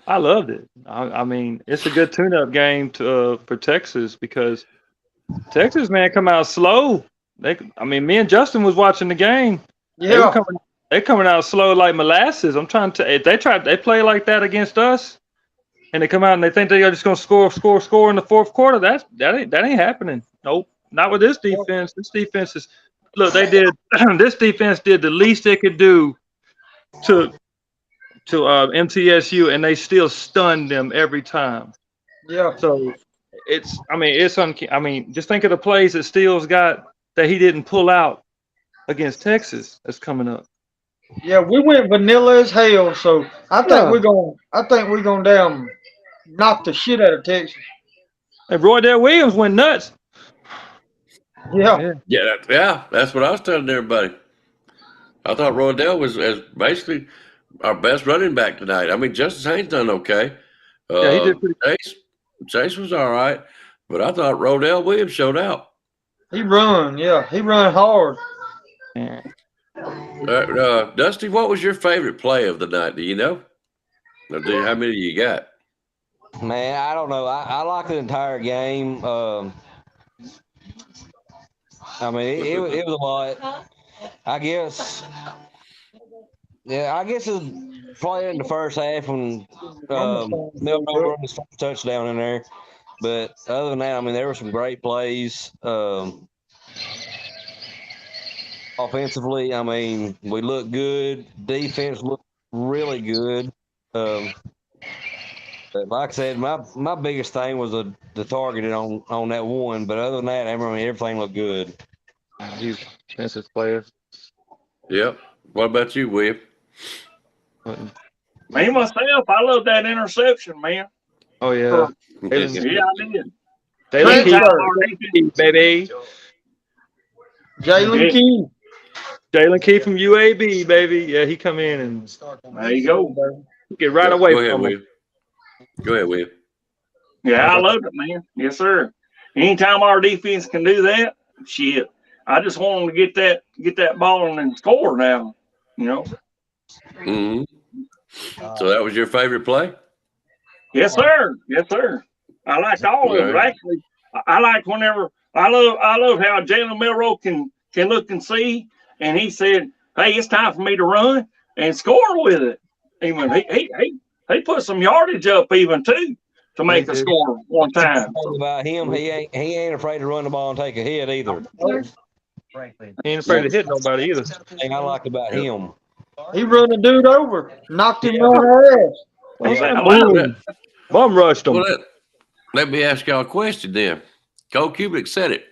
I loved it. I mean, it's a good tune-up game for Texas because Texas, man, come out slow. Me and Justin was watching the game. Yeah. They coming out slow like molasses. I'm trying to. If they play like that against us, and they come out and they think they're just gonna score in the fourth quarter. That ain't happening. Nope, not with this defense. This defense is. Look, they did. This defense did the least they could do to MTSU, and they still stunned them every time. Yeah. So just think of the plays that Steele's got that he didn't pull out against Texas. That's coming up. Yeah, we went vanilla as hell, so I think we're gonna knock the shit out of Texas. And Roydell Williams went nuts. Yeah. Yeah, that's what I was telling everybody. I thought Roydell was basically our best running back tonight. I mean, Justice Haynes done okay. Yeah, he did pretty good. Chase was all right, but I thought Roydell Williams showed out. He run hard. Yeah. Dusty, what was your favorite play of the night? Do you know? Or how many you got? Man, I don't know. I like the entire game. I mean, it was a lot. I guess. Yeah, I guess it was probably in the first half when Milton run his first touchdown in there. But other than that, I mean, there were some great plays. Offensively, I mean, we looked good. Defense looked really good. But like I said, my biggest thing was the targeting on that one. But other than that, I mean, everything looked good. He's defensive player. Yep. What about you, William? Me myself, I love that interception, man. Oh yeah. Yeah, I did. Jalen Key, baby. Jalen Key. Jalen Key from UAB, baby. Yeah, he come in and there you go. Get right away Go ahead, from him. William. Go ahead, William. Yeah, I loved it, man. Yes, sir. Anytime our defense can do that, shit. I just want them to get that ball and score now. You know. Hmm. So that was your favorite play? Yes, sir. Yes, sir. I liked all of it. Right. Actually, I like whenever I love how Jalen Milroe can look and see, and he said, "Hey, it's time for me to run and score with it." Even he put some yardage up even too to make a score one time. About him, he ain't afraid to run the ball and take a hit either. He ain't afraid to hit nobody either. Thing I like about him. He run a dude over, knocked him on the ass. Well, Yeah, I'm I love saying, boom. Bum rushed him. Well, let me ask y'all a question then. Cole Kubik said it.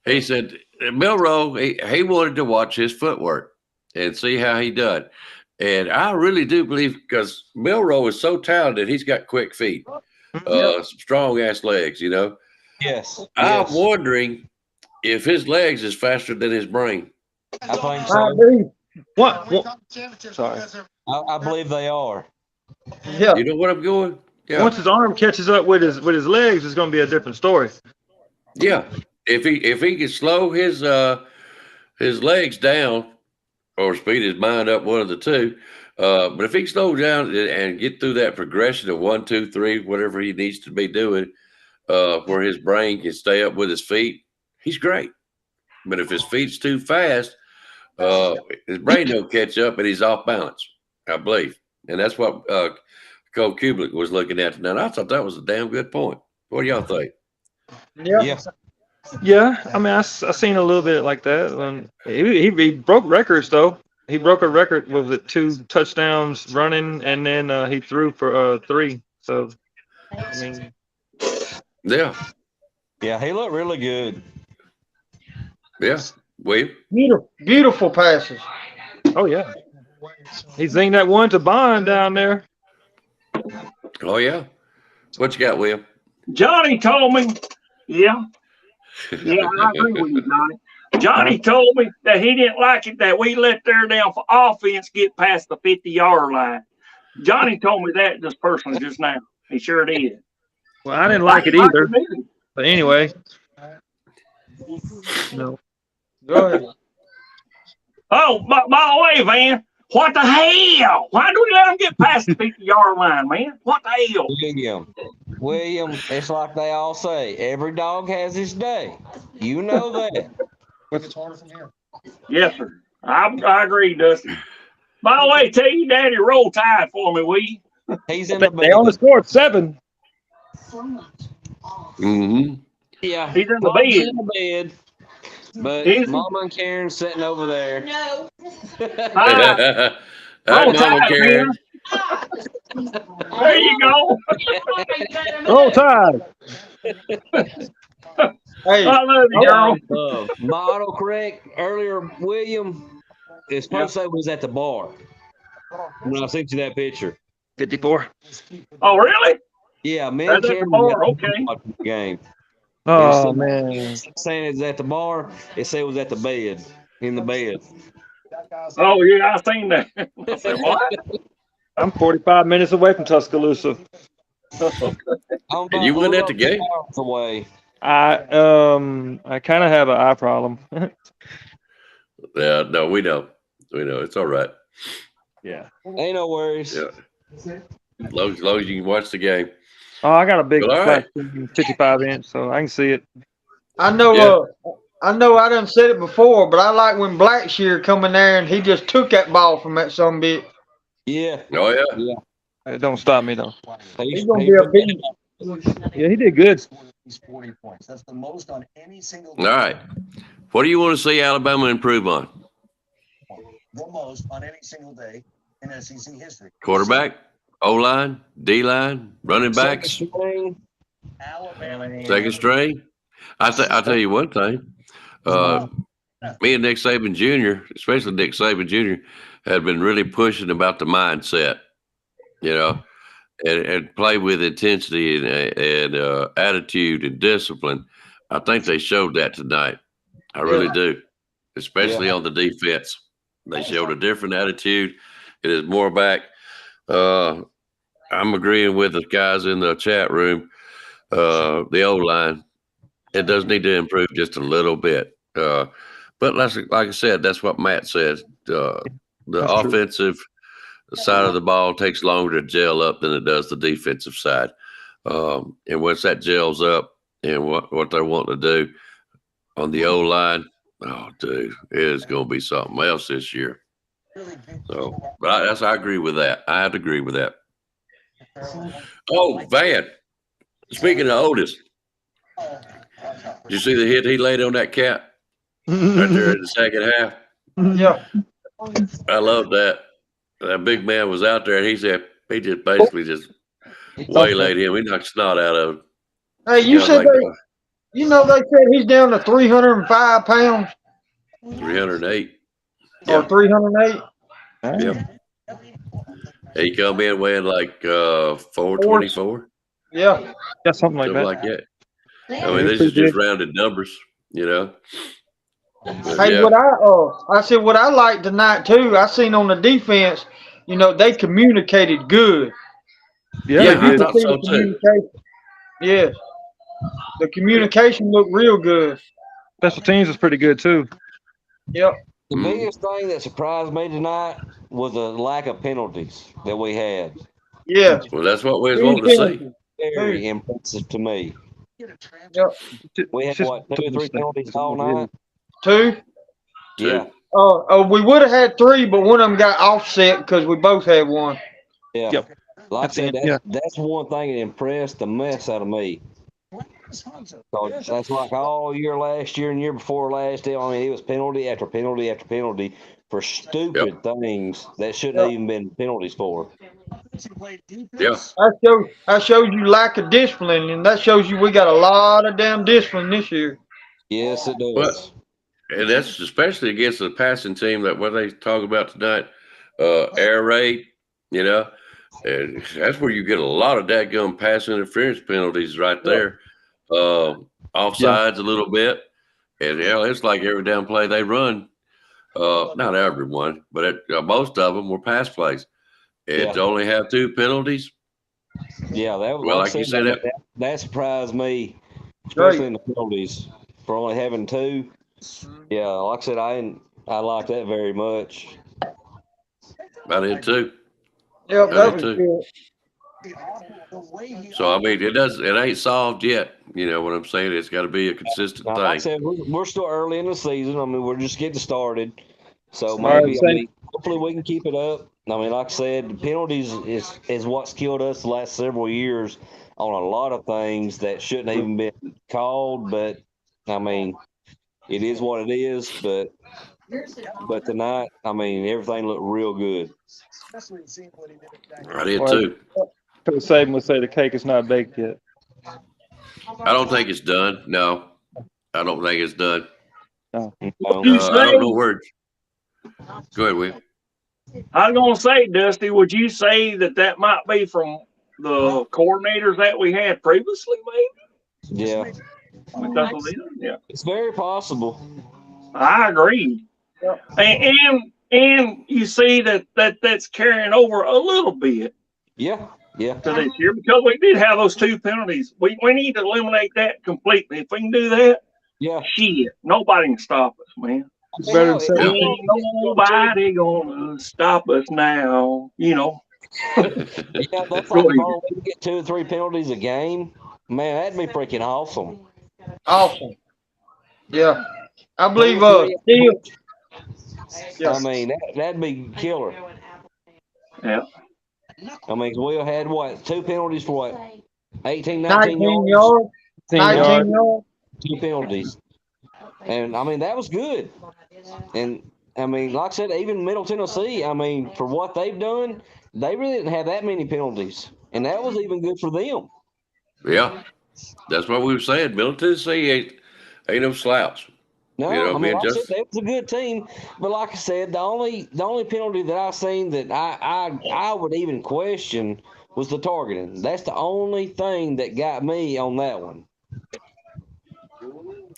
He said Milroe, he wanted to watch his footwork and see how he done. And I really do believe, because Milroe is so talented, he's got quick feet, strong ass legs, you know. Yes. I'm wondering if his legs is faster than his brain. I think Might so. be. What? Sorry. I believe they are. Yeah. You know what I'm going? Yeah. Once his arm catches up with his legs, it's going to be a different story. Yeah. If he can slow his legs down or speed his mind up, one of the two. But if he can slow down and get through that progression of 1, 2, 3, whatever he needs to be doing, where his brain can stay up with his feet, he's great. But if his feet's too fast, his brain don't catch up and he's off balance, I believe. And that's what Cole Kubik was looking at tonight. I thought that was a damn good point. What do y'all think? Yeah. Yeah, I mean, I seen a little bit like that. He broke records though. He broke a record with 2 touchdowns running, and then he threw for 3. So, I mean, Yeah. Yeah, he looked really good. Yeah. William? Beautiful passes. oh yeah, he zinged that one to Bond down there. Oh, yeah. What you got, William? Johnny told me, yeah, I agree with you, Johnny. Johnny told me that he didn't like it that we let their down for offense get past the 50-yard line. Johnny told me that just personally just now. He sure did. Well, I didn't like it either. But anyway, no. Go ahead. Oh, by the way, Van, what the hell? Why do we let them get past the 50-yard line, man? What the hell? William, it's like they all say, every dog has his day. You know that. Yes, sir. I agree, Dusty. By the way, tell your daddy roll tide for me, will you? He's in the They only bed. scored 7. Mm-hmm. Yeah, He's in the Mom's bed. in the bed. But He's- Mama and Karen's sitting over there. No. Hi. All Roll right, Mama tide, Karen. man. There you go. Roll Tide. Hey, I love you, girl. My autocorrect earlier, William, it's supposed to say was at the bar. When I sent you that picture. 54. Oh, really? Yeah, me That's and at the Karen bar, got okay. watching the game. Oh, It's man. saying it's at the bar. It said it was at the bed. In the bed. Oh, yeah, I seen that. I said, what? I'm 45 minutes away from Tuscaloosa. And you went at the game? Away. I kind of have an eye problem. Yeah, no, we know. We know. It's all right. Yeah. Ain't no worries. Yeah. As long as you can watch the game. Oh, I got a big Well, all flat right. 55-inch, so I can see it. I know. I know. I done said it before, but I like when Blackshear come in there and he just took that ball from that some bit. Yeah. Oh, yeah. It don't stop me though. He's gonna be a big. Yeah, he did good. All right. What do you want to see Alabama improve on? The most on any single day in SEC history. Quarterback, O-line, D-line, running backs, second string. I'll tell you one thing. Me and Nick Saban Jr., especially Nick Saban Jr., had been really pushing about the mindset, you know, and play with intensity and attitude and discipline. I think they showed that tonight. I really do, especially on the defense. They showed a different attitude. It is more back. I'm agreeing with the guys in the chat room. The O-line, it does need to improve just a little bit. But like I said, that's what Matt said. The That's true. offensive side of the ball takes longer to gel up than it does the defensive side. And once that gels up and what they're wanting to do on the O line, oh, dude, it is going to be something else this year. So, but I agree with that. I have to agree with that. Oh, Van, speaking of Otis, did you see the hit he laid on that cat right there in the second half? Yeah. I love that. That big man was out there, and he just basically just waylaid him. He knocked snot out of him. Hey, you said they said he's down to 305 pounds 308. or 308. Yep. He come in weighing like 424. Yeah. Yeah, something like Something that. like that. I mean, this is just rounded numbers, you know. But, Hey, yeah. what I liked tonight too, I seen on the defense, they communicated good. Yeah, I thought so too. Yeah. The communication looked real good. Special teams was pretty good too. Yep. The biggest thing that surprised me tonight was the lack of penalties that we had. Yeah. Well, that's what we was wanting to see. Very impressive to me. Yep. We had, what, 2 or 3 penalties all night? 2? Yeah. We would have had 3, but one of them got offset because we both had one. Yeah. Yep. Like I said, that's one thing that impressed the mess out of me. That's like all year last year and year before last. I mean, it was penalty after penalty after penalty for stupid things that shouldn't have even been penalties for. Yeah. That shows you lack of discipline, and that shows you we got a lot of damn discipline this year. Yes, it does. And that's especially against the passing team that what they talk about tonight, air raid, and that's where you get a lot of dadgum pass interference penalties right there. Offsides a little bit. And it's like every damn play they run. Not everyone, but most of them were pass plays. And to only have 2 penalties. Yeah, that was like you said, that surprised me, especially in the penalties for only having 2. Yeah, like I said, I like that very much. I did too. Yeah, that was good. So I mean, it ain't solved yet. You know what I'm saying? It's got to be a consistent thing. Like I said, we're still early in the season. I mean, we're just getting started. So maybe hopefully we can keep it up. I mean, like I said, the penalties is what's killed us the last several years on a lot of things that shouldn't even been called. But I mean, it is what it is. But tonight, I mean, everything looked real good. I did too. Could Saban would say the cake is not baked yet. I don't think it's done. No, I don't think it's done. No. I don't know where. Go ahead, Will. I was going to say, Dusty, would you say that might be from the coordinators that we had previously, maybe? Yeah. Because of them? Yeah. It's very possible. I agree. And you see that's carrying over a little bit. Yeah. To this year, because we did have those 2 penalties. We need to eliminate that completely. If we can do that, shit, nobody can stop us, man. It's better than saying Ain't nobody gonna stop us now, Yeah, that's like if we get 2 or 3 penalties a game, man, that'd be freaking awesome. Awesome. Yeah. I believe I mean, that'd be killer. Yeah. I mean, Will had 2 penalties for what? 18, 19 yards. 19 yards. 2 penalties. And I mean, that was good. And I mean, like I said, even Middle Tennessee, I mean, for what they've done, they really didn't have that many penalties. And that was even good for them. Yeah. That's what we were saying. Middle Tennessee ain't no slouch. No, I mean, like I said, that was a good team. But like I said, the only penalty that I seen that I would even question was the targeting. That's the only thing that got me on that one.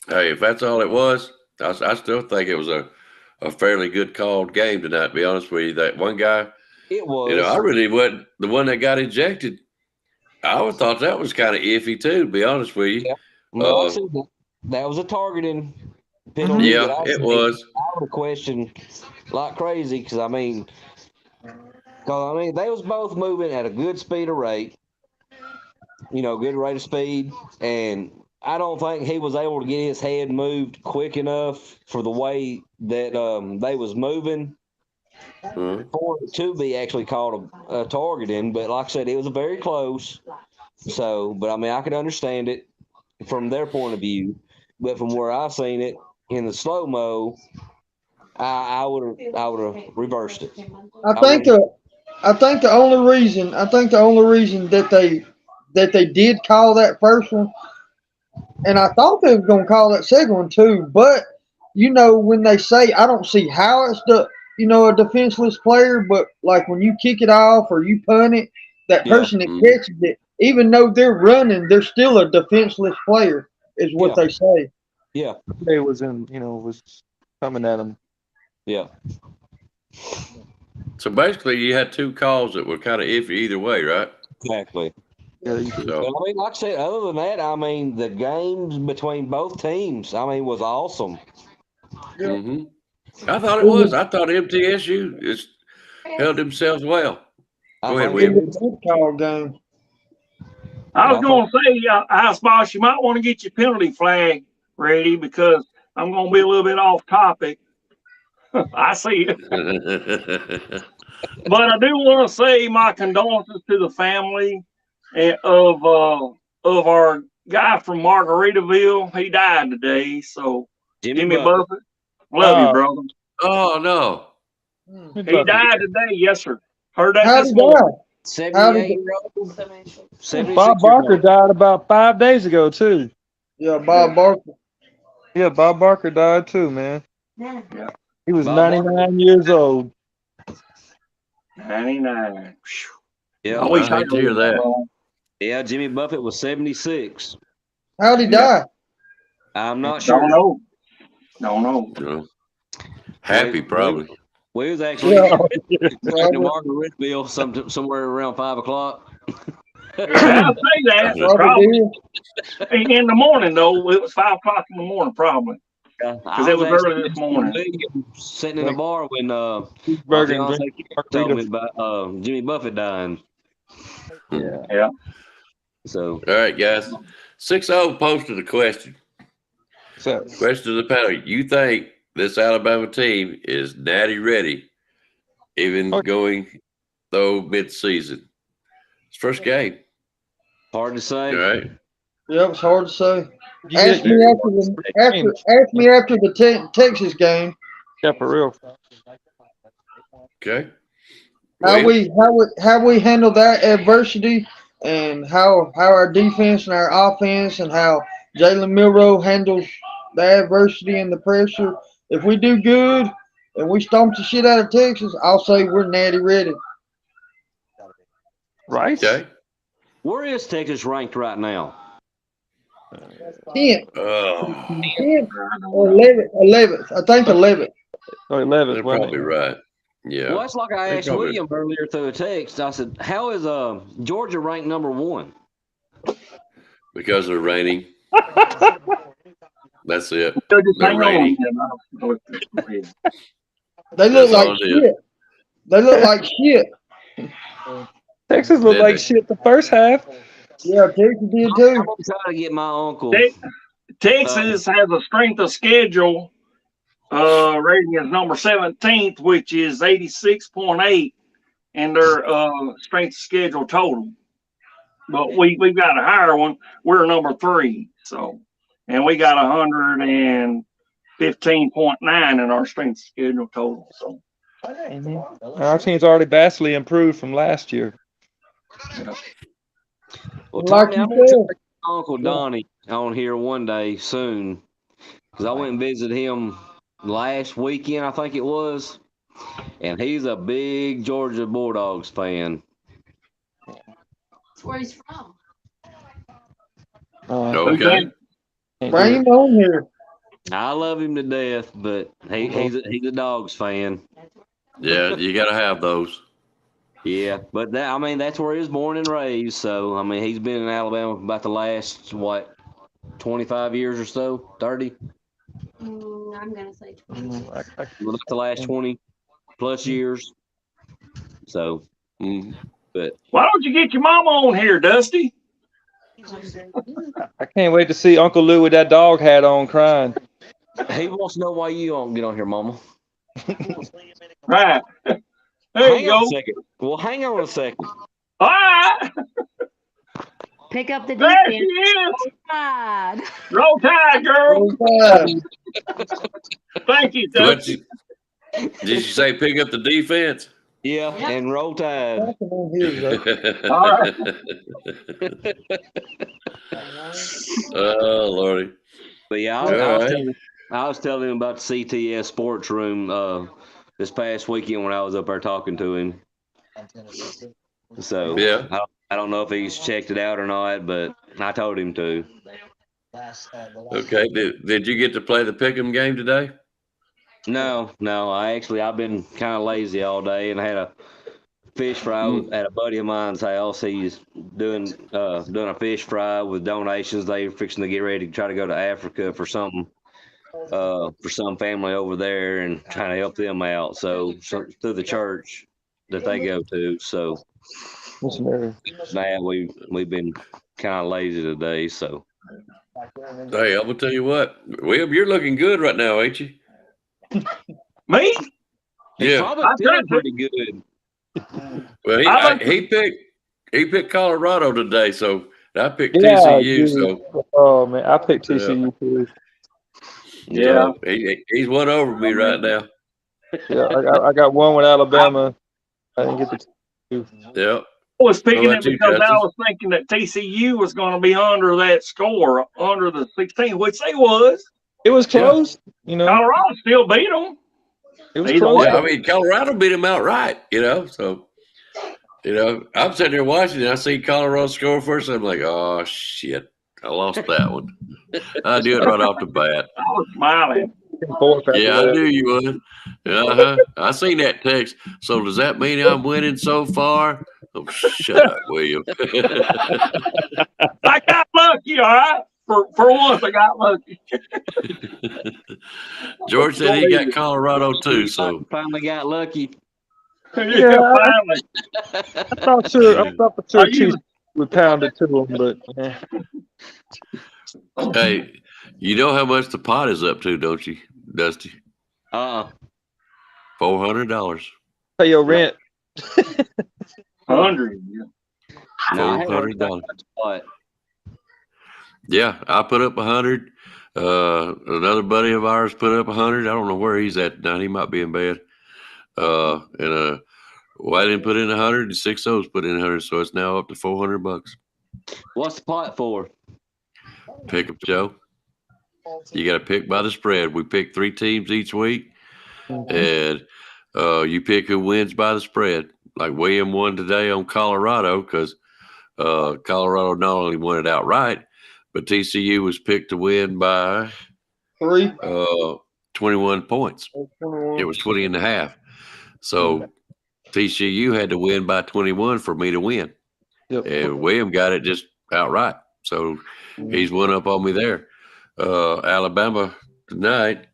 Hey, if that's all it was, I still think it was a fairly good called game tonight, to be honest with you. That one guy, it was. I really wasn't the one that got ejected. I would thought that was kind of iffy too, to be honest with you. Yeah. Well, that was a targeting. penalty. Yeah, But it was. I would question like crazy because they was both moving at a good speed of rate, good rate of speed, and I don't think he was able to get his head moved quick enough for the way that they was moving for it to be actually called a targeting. But like I said, it was very close. So, but I could understand it from their point of view, but from where I seen it in the slow mo, I would have reversed it. I think the only reason that they did call that first one, and I thought they were gonna call that second one too, but when they say I don't see how it's a defenseless player, but like when you kick it off or you punt it, that Yeah. person that catches it, even though they're running, they're still a defenseless player, is what they say. Yeah. They was was coming at him. Yeah. So basically, you had two calls that were kind of iffy either way, right? Exactly. Yeah, So, But like I said, other than that, the games between both teams, was awesome. I thought it was. I thought MTSU held themselves well. Go ahead, It William. was a good call game. I was going to say, House Boss, you might want to get your penalty flag ready because I'm going to be a little bit off topic. I see it. But I do want to say my condolences to the family of our guy from Margaritaville. He died today. So, Jimmy Buffett, love you, brother. Oh, no. He died today. Yes, sir. Heard that How'd this he morning. die? 78-year-old. Bob Barker died about 5 days ago too. Yeah, Bob Barker. Yeah, Bob Barker died too, man. Yeah. He was Bob 99 years old. 99. Yeah, I wish I hate to hear that. Yeah, Jimmy Buffett was 76. How'd he die? I'm not sure. Don't know. Happy, probably. We was actually Yeah. to Margaritaville somewhere around 5 o'clock. I'll say that. Probably in the morning, though. It was 5 o'clock in the morning, probably. Because it was early this morning. Sitting in the bar when my Burger and fiance drink told me about Jimmy Buffett dying. Yeah. So, all right, guys. 6-0 posted a question. Question to the panel. You think this Alabama team is natty ready, even going though mid-season? It's first game. Hard to say. All right. Yeah, it's hard to say. Ask me after the Texas game. Yeah, for real. Okay. How we handle that adversity, and how our defense and our offense, and how Jalen Milroe handles the adversity and the pressure. If we do good and we stomp the shit out of Texas, I'll say we're natty ready. Right. Okay. Where is Texas ranked right now? 10th. 10th or 11th. I think 11th. Oh, 11th. They're probably right. Yeah. Well, it's like I asked William earlier through a text. I said, how is Georgia ranked number 1? Because they're raining. That's it. They're They're raining. They look like shit. They look like shit. Texas looked like shit the first half. Yeah, Texas did too. I'm gonna try to get my uncle. Texas has a strength of schedule rating is number 17th, which is 86.8, and their strength of schedule total. But we've got a higher one. We're number 3, and we got 115.9 in our strength of schedule total. So our team's already vastly improved from last year. Yeah. Well, Tommy, I'm going to take Uncle Donnie on here one day soon, because I went and visited him last weekend, I think it was, and he's a big Georgia Bulldogs fan. That's where he's from. Okay. Bring him on here. I love him to death, but he's a Dogs fan. Yeah, you got to have those. Yeah, but that's where he was born and raised. So, he's been in Alabama for about the last, 25 years or so, 30? I'm gonna say 20. Well, that's the last 20 plus years. So, but Why don't you get your mama on here, Dusty? I can't wait to see Uncle Lou with that dog hat on crying. he wants to know why you don't get on here, Mama. Right. There Hang you on go. a second. Well, hang on a second. All right. Pick up the There she defense. is. God. Roll Tide, girl. Thank you, What Dusty. did you say? Pick up the defense. Yeah, and roll Tide. All right. Oh Lordy. But yeah, All right. I was telling him about the CTS-Sports room this past weekend when I was up there talking to him. So Yeah. I don't know if he's checked it out or not, but I told him to. Okay. Did you get to play the pick'em game today? No. I've been kind of lazy all day, and I had a fish fry at a buddy of mine's house. He's doing a fish fry with donations. They're fixing to get ready to try to go to Africa for some family over there and trying to help them out. So through the church that they go to. So we've been kind of lazy today. So Hey, I'm gonna tell you what, William, you're looking good right now, ain't you? Me? he's Yeah. probably feeling pretty good. Well, he picked Colorado today, so I picked TCU. So Oh man, I picked TCU too. Yeah. So he's one over me right now. Yeah, I got one with Alabama. I didn't get the two. Yeah. I was picking What it about you, because I Justice? was thinking that TCU was going to be under that score, under the 16, which they was. It was close, you know. Colorado still beat them. It was Either close. way. Yeah, I mean Colorado beat him outright, So I'm sitting there watching, and I see Colorado score first. And I'm like, oh shit, I lost that one. I knew it right off the bat. I was smiling. Yeah, I knew you would. I seen that text. So does that mean I'm winning so far? Oh, shut up, William. I got lucky, all right? For once, I got lucky. George said he got Colorado too, so Finally got lucky. Yeah, finally. I thought for sure TCU would pound it to them, but hey, you know how much the pot is up to, don't you, Dusty? $400. pay your rent. 100. $400. Yeah, I put up 100. Another buddy of ours put up 100. I don't know where he's at now. He might be in bed. And I didn't put in 100, and 6 O's put in 100, so it's now up to $400. What's the pot for? Pick up, Joe. You got to pick by the spread. We pick 3 teams each week, and you pick who wins by the spread. Like William won today on Colorado because Colorado not only won it outright, but TCU was picked to win by 21 points. It was 20 and a half. So TCU had to win by 21 for me to win. Yep. And William got it just outright. So he's one up on me there. Alabama tonight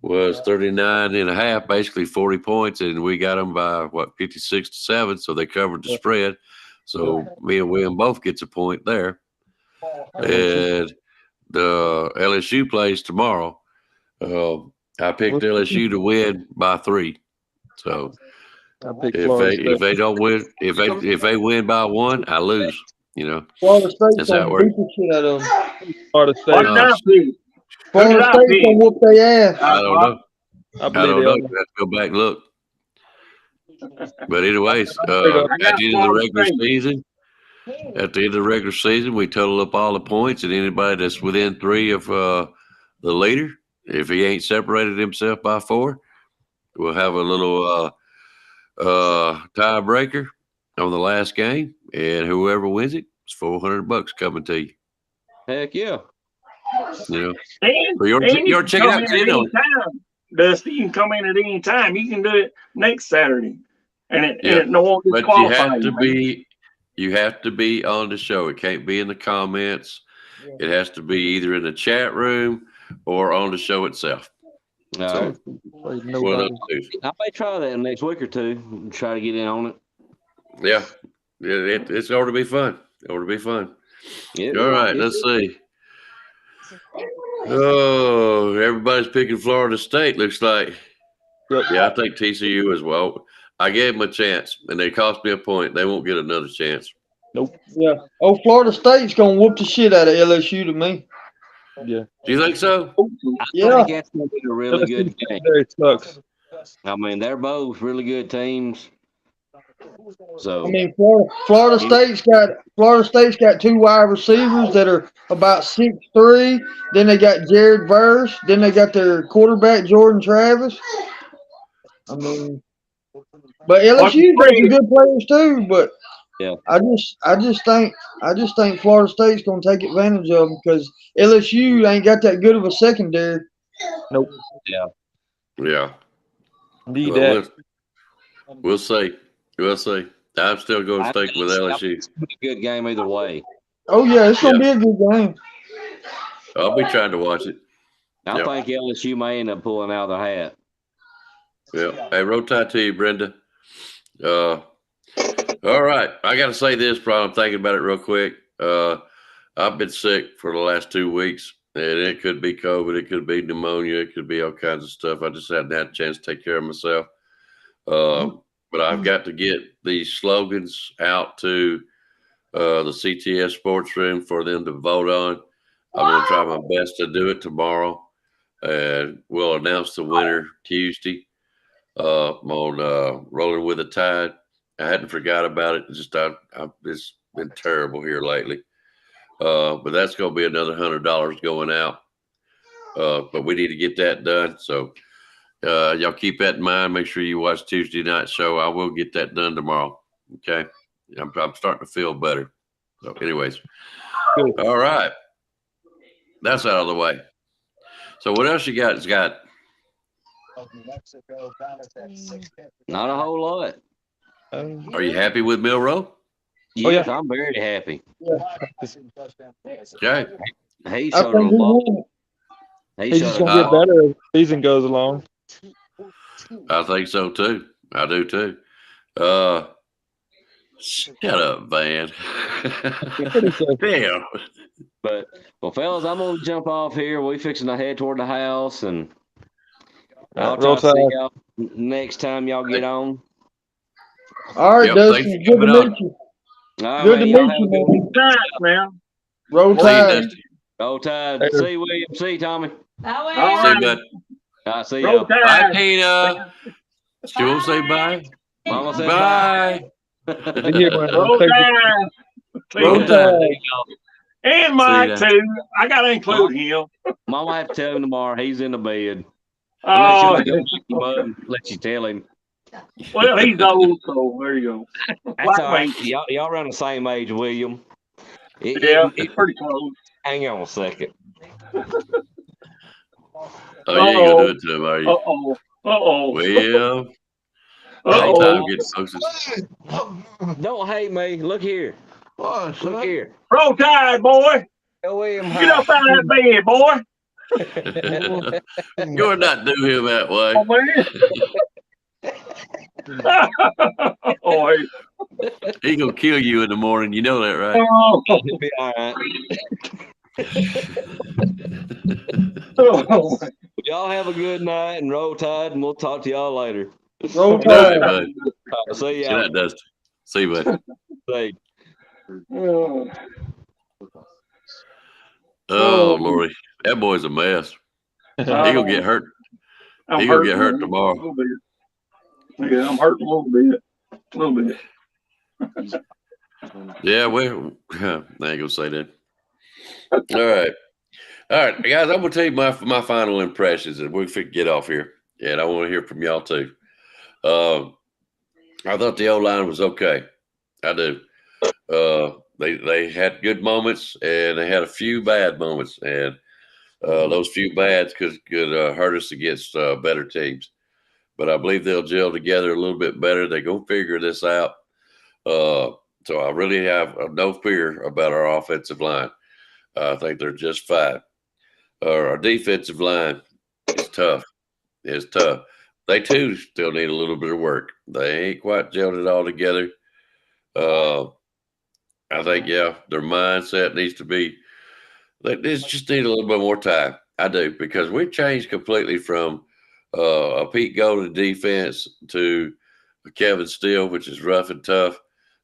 was 39 and a half, basically 40 points, and we got them by 56-7. So they covered the spread. So me and William both gets a point there. And the LSU plays tomorrow. I picked LSU to win by 3. So if they don't win, if they win by 1, I lose. Florida State's That's how it gonna works. beat the shit out of them. Florida State. What did I pick? Florida State's gonna whoop their ass. I don't know. I I believe don't know. they You have to go back and look. But anyways, at I the got end of the Florida regular State. season, we total up all the points, and anybody that's within 3 of the leader, if he ain't separated himself by 4, we'll have a little tiebreaker on the last game, and whoever wins it, it's $400 coming to you. Heck yeah. And So you're you checking can out. come in at any time, Dusty. You can come in at any time. You can do it next Saturday, and it no one gets But qualified. you have to be on the show. It can't be in the comments. It has to be either in the chat room or on the show itself. All right. Played One of those nobody. two. I may try that next week or two and try to get in on it. Yeah. It's going to be fun. Going to be fun. Yeah. All right, let's see. Oh, everybody's picking Florida State, looks like. Yep. Yeah, I think TCU as well. I gave them a chance, and they cost me a point. They won't get another chance. Nope. Yeah. Oh, Florida State's gonna whoop the shit out of LSU to me. Yeah. Do you think so? I Yeah. think that's going to be a really LSU good game. secondary sucks. I mean, they're both really good teams. So I mean, Florida State's got two wide receivers that are about 6'3". Then they got Jared Verse. Then they got their quarterback Jordan Travis. I mean, but LSU got some good players too. But yeah, I just think Florida State's gonna take advantage of them because LSU ain't got that good of a secondary. Nope. yeah. Yeah. Need Well, that. we'll see. We'll see. I'm still going to stick with LSU. It's gonna be a good game either way. Oh yeah, it's gonna be a good game. I'll be trying to watch it. I Yep. think LSU may end up pulling out of their hat. Yeah. Hey, roll tide to you, Brenda. All right. I got to say this, probably I'm thinking about it real quick. I've been sick for the last 2 weeks, and it could be COVID. It could be pneumonia. It could be all kinds of stuff. I just hadn't had a chance to take care of myself. But I've got to get these slogans out to the CTS-Sports room for them to vote on. I'm going to try my best to do it tomorrow, and we'll announce the winner Tuesday on Rolling with the Tide. I hadn't forgot about it. It's been terrible here lately. But that's going to be another $100 going out. But we need to get that done. So y'all keep that in mind. Make sure you watch Tuesday night show. I will get that done tomorrow. Okay. I'm starting to feel better. So anyways, Good. All right. That's out of the way. So what else you got, Scott? Not a whole lot. Are you happy with Milroe? Yes, yeah. I'm very happy. Okay. He I showed a think he lot. won. He He's just showed a gonna get lot. better as the season goes along. I think so too. I do too. Shut up, Van. Damn. But well, fellas, I'm gonna jump off here. We fixing to head toward the house, and I'll try Roll to see Tide. y'all next time y'all get on. All right, Yep, Dustin. thanks for Good to coming on. meet you. All right, Good to man, y'all meet have you, a good man. Man. Roll See you, Tide. Dusty. Roll Tide. Later. See you, William. See you, Tommy. That way. All See you, right. bud. I see Roll y'all. Bye, Tide. Tina. She won't say bye. Mama said bye. Bye. Be here when Roll take Tide. Roll Roll Tide. Tide. And See Mike, ya. too. I got to include him. Mama have to tell him tomorrow. He's in the bed. Oh, Unless you want to go pick him up and let you tell him. well, he's old, so there you go. That's all Like right. Y'all around the same age, William. Yeah, pretty close. Hang on a second. Oh, you ain't gonna do it to him, are you? Uh-oh. Uh-oh. Well, Uh-oh. time gets close. Don't hate me. Look here. Look here. Roll Tide, boy. Tell William Get up out of that bed, boy. You're not do him that way. Oh, man. Oh, He gonna kill you in the morning. You know that, right? oh. It'll be all right. Oh. Y'all have a good night and roll tide, and we'll talk to y'all later. Roll All right, Tide. bud. See Good y'all. night, Dusty. See you, bud. See. Oh. Oh, Lordy. That boy's a mess. He gonna get hurt. I'm He gonna hurting get hurt a tomorrow. little bit. Yeah, I'm hurting a little bit. A little bit. Yeah, well, I ain't gonna say that. All right. All right, guys, I'm gonna tell you my final impressions, and we can get off here. And I want to hear from y'all too. I thought the O-line was okay. I do. They had good moments, and they had a few bad moments, and those few bads could hurt us against better teams. But I believe they'll gel together a little bit better. They're gonna figure this out. So I really have no fear about our offensive line. I think they're just fine. Our defensive line is tough. is tough. They too still need a little bit of work. They ain't quite gelled it all together. I think, yeah, their mindset needs to be. They just need a little bit more time. I do, because we've changed completely from a Pete Golden defense to a Kevin Steele, which is rough and tough.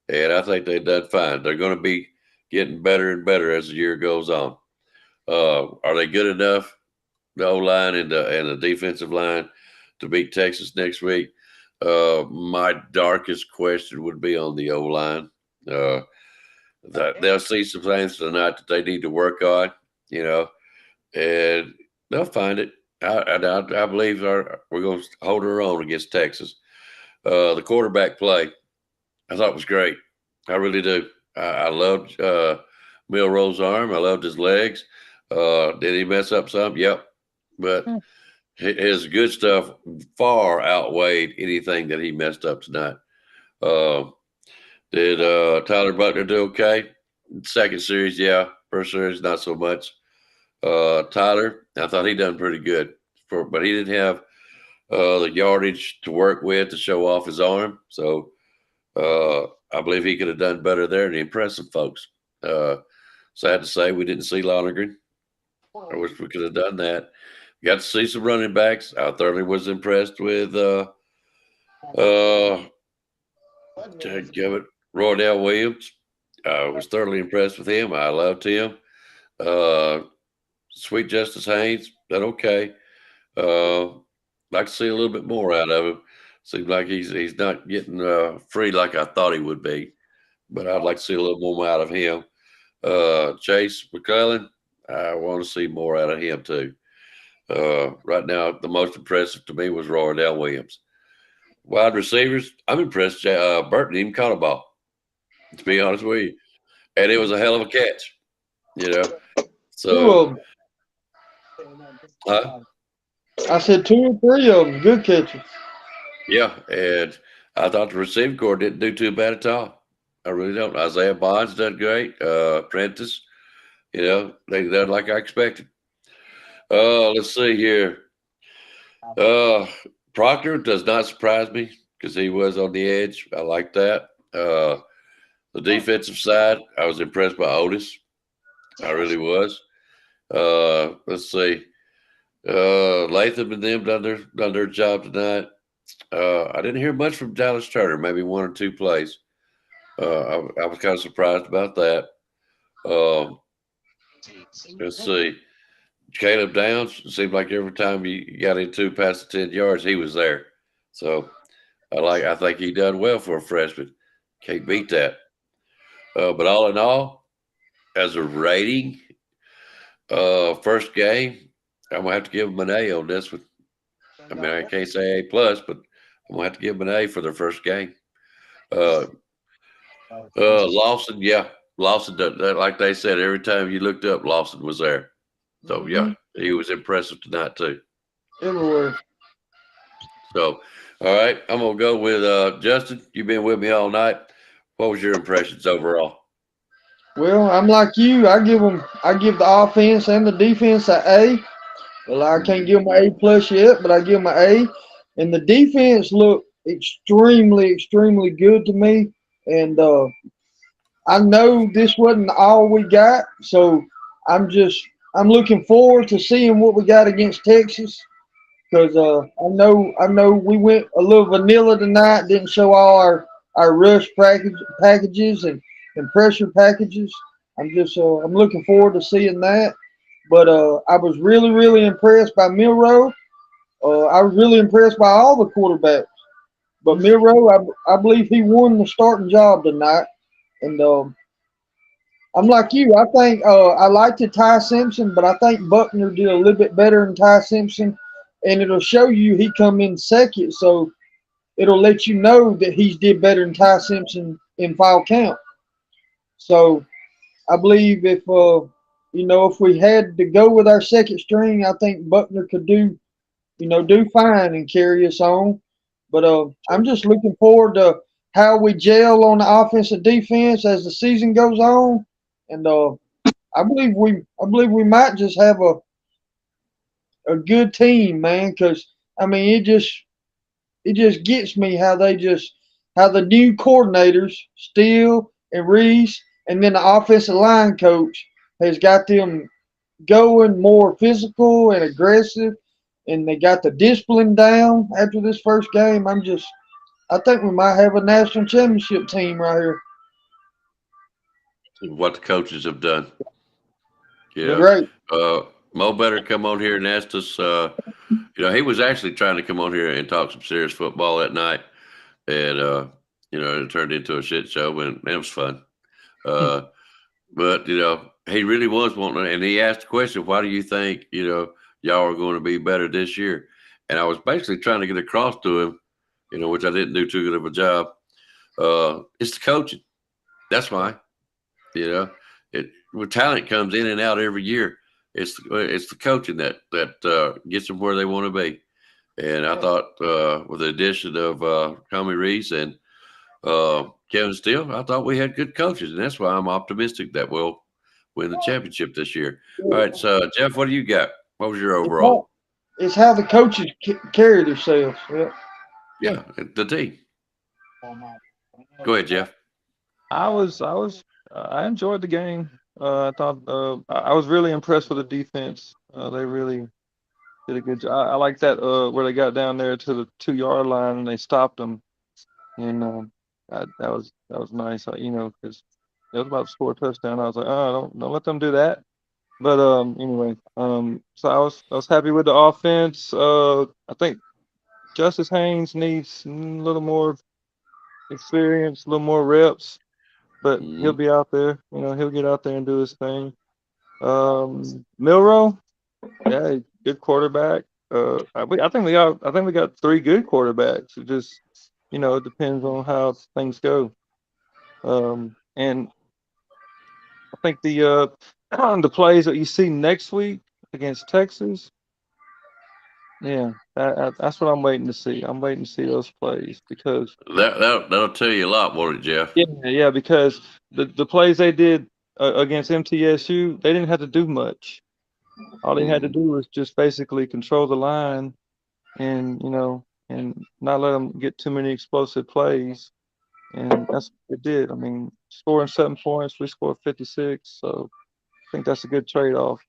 And I think they've done fine. They're going to be getting better and better as the year goes on. Are they good enough, the O-line and the defensive line, to beat Texas next week? My darkest question would be on the O-line. That they'll see some things tonight that they need to work on, and they'll find it. I believe we're going to hold our own against Texas. The quarterback play, I thought was great. I really do. I loved Milroe's arm. I loved his legs. Did he mess up some? Yep. But his good stuff far outweighed anything that he messed up tonight. Did Tyler Buckner do okay? Second series, yeah. First series, not so much. Tyler, I thought he done pretty good, but he didn't have the yardage to work with to show off his arm. So I believe he could have done better there to impress some folks. Sad to say we didn't see Lonergan. I wish we could have done that. Got to see some running backs. I thoroughly was impressed with Roydell Williams. I was thoroughly impressed with him. I loved him. Sweet Justice Haynes, that okay. Like to see a little bit more out of him. Seems like he's not getting free like I thought he would be, but I'd like to see a little more out of him. Chase McClellan, I want to see more out of him too. Right now, the most impressive to me was Roydell Williams. Wide receivers, I'm impressed. Burton even caught a ball, to be honest with you, and it was a hell of a catch. So. I said 2 or 3 of them good catches. Yeah, and I thought the receiving corps didn't do too bad at all. I really don't. Isaiah Bonds done great. Prentice, they done like I expected. Let's see here. Proctor does not surprise me because he was on the edge. I like that. The defensive side, I was impressed by Otis. I really was. Let's see. Latham and them done their job tonight. I didn't hear much from Dallas Turner, maybe 1 or 2 plays. I was kind of surprised about that. Let's see. Caleb Downs, it seemed like every time you got into past the 10 yards, he was there. So I think he done well for a freshman. Can't beat that. But all in all, as a rating, first game, I'm gonna have to give him an A on this one. I mean, I can't say A+, but I'm gonna have to give him an A for their first game. Lawson, yeah. Lawson, like they said, every time you looked up, Lawson was there. So, yeah, he was impressive tonight, too. Everywhere. So, all right, I'm going to go with Justin. You've been with me all night. What was your impressions overall? Well, I'm like you. I give the offense and the defense an A. Well, I can't give them an A+ yet, but I give them an A. And the defense looked extremely, extremely good to me. And I know this wasn't all we got, so I'm looking forward to seeing what we got against Texas, because I know we went a little vanilla tonight, didn't show all our rush packages and pressure packages. I'm looking forward to seeing that. But I was really, really impressed by Milroe. I was really impressed by all the quarterbacks. But Milroe, I believe he won the starting job tonight. And I'm like you. I think I liked Ty Simpson, but I think Buckner did a little bit better than Ty Simpson. And it'll show you he come in second, so it'll let you know that he did better than Ty Simpson in foul count. So I believe if we had to go with our second string, I think Buckner could do fine and carry us on. But I'm just looking forward to how we gel on the offensive defense as the season goes on, and I believe we might just have a good team, man. Because I mean, it just gets me how the new coordinators, Steele and Reese, and then the offensive line coach has got them going more physical and aggressive, and they got the discipline down after this first game. I think we might have a national championship team right here. What the coaches have done. They're Yeah. great. Mo better come on here and ask us. He was actually trying to come on here and talk some serious football that night, and it turned into a shit show, and it was fun. But he really was wanting, and he asked the question, "Why do you think y'all are going to be better this year?" And I was basically trying to get across to him, which I didn't do too good of a job. It's the coaching. That's why. Where talent comes in and out every year. It's the coaching that gets them where they want to be. And I thought with the addition of Tommy Reese and Kevin Steele, I thought we had good coaches, and that's why I'm optimistic that we'll win the championship this year. All right, so Jeff, what do you got? What was your overall? It's how the coaches carry themselves. Yeah. Yeah, the team. Go ahead, Jeff. I enjoyed the game. I thought I was really impressed with the defense. They really did a good job. I like that where they got down there to the 2-yard line and they stopped them, and that was nice. Because they was about to score a touchdown. I was like, oh, don't let them do that. But anyway, so I was happy with the offense. I think Justice Haynes needs a little more experience, a little more reps. But he'll be out there. He'll get out there and do his thing. Milroe, yeah, good quarterback. I think we got 3 good quarterbacks. It just it depends on how things go. And I think the plays that you see next week against Texas, yeah, that's what I'm waiting to see. I'm waiting to see those plays because that'll tell you a lot, won't it, Jeff? Yeah, because the plays they did against MTSU, they didn't have to do much. All they had to do was just basically control the line, and and not let them get too many explosive plays, and that's what they did. I mean, scoring 7 points, we scored 56, so I think that's a good trade-off.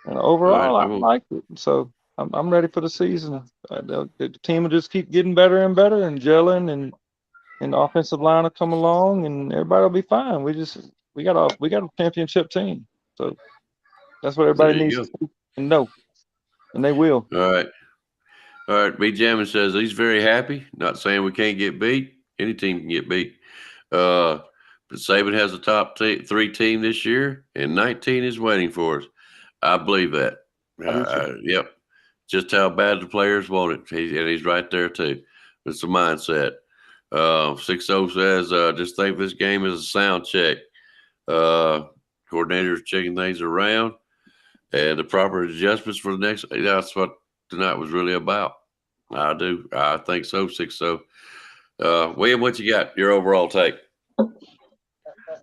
And overall, I like it. So I'm ready for the season. The team will just keep getting better and better and gelling, and the offensive line will come along, and everybody will be fine. We got a championship team, so that's what everybody needs to see and know, and they will. All right. B. Jammin says he's very happy. Not saying we can't get beat. Any team can get beat. But Saban has a top 3 team this year, and 19 is waiting for us. I believe that. Yep. Just how bad the players want it. He's right there too. It's a mindset. 6-0 says, just think this game is a sound check. Coordinators checking things around and the proper adjustments for the next. That's what tonight was really about. I do. I think so. 6-0. William, what you got? Your overall take?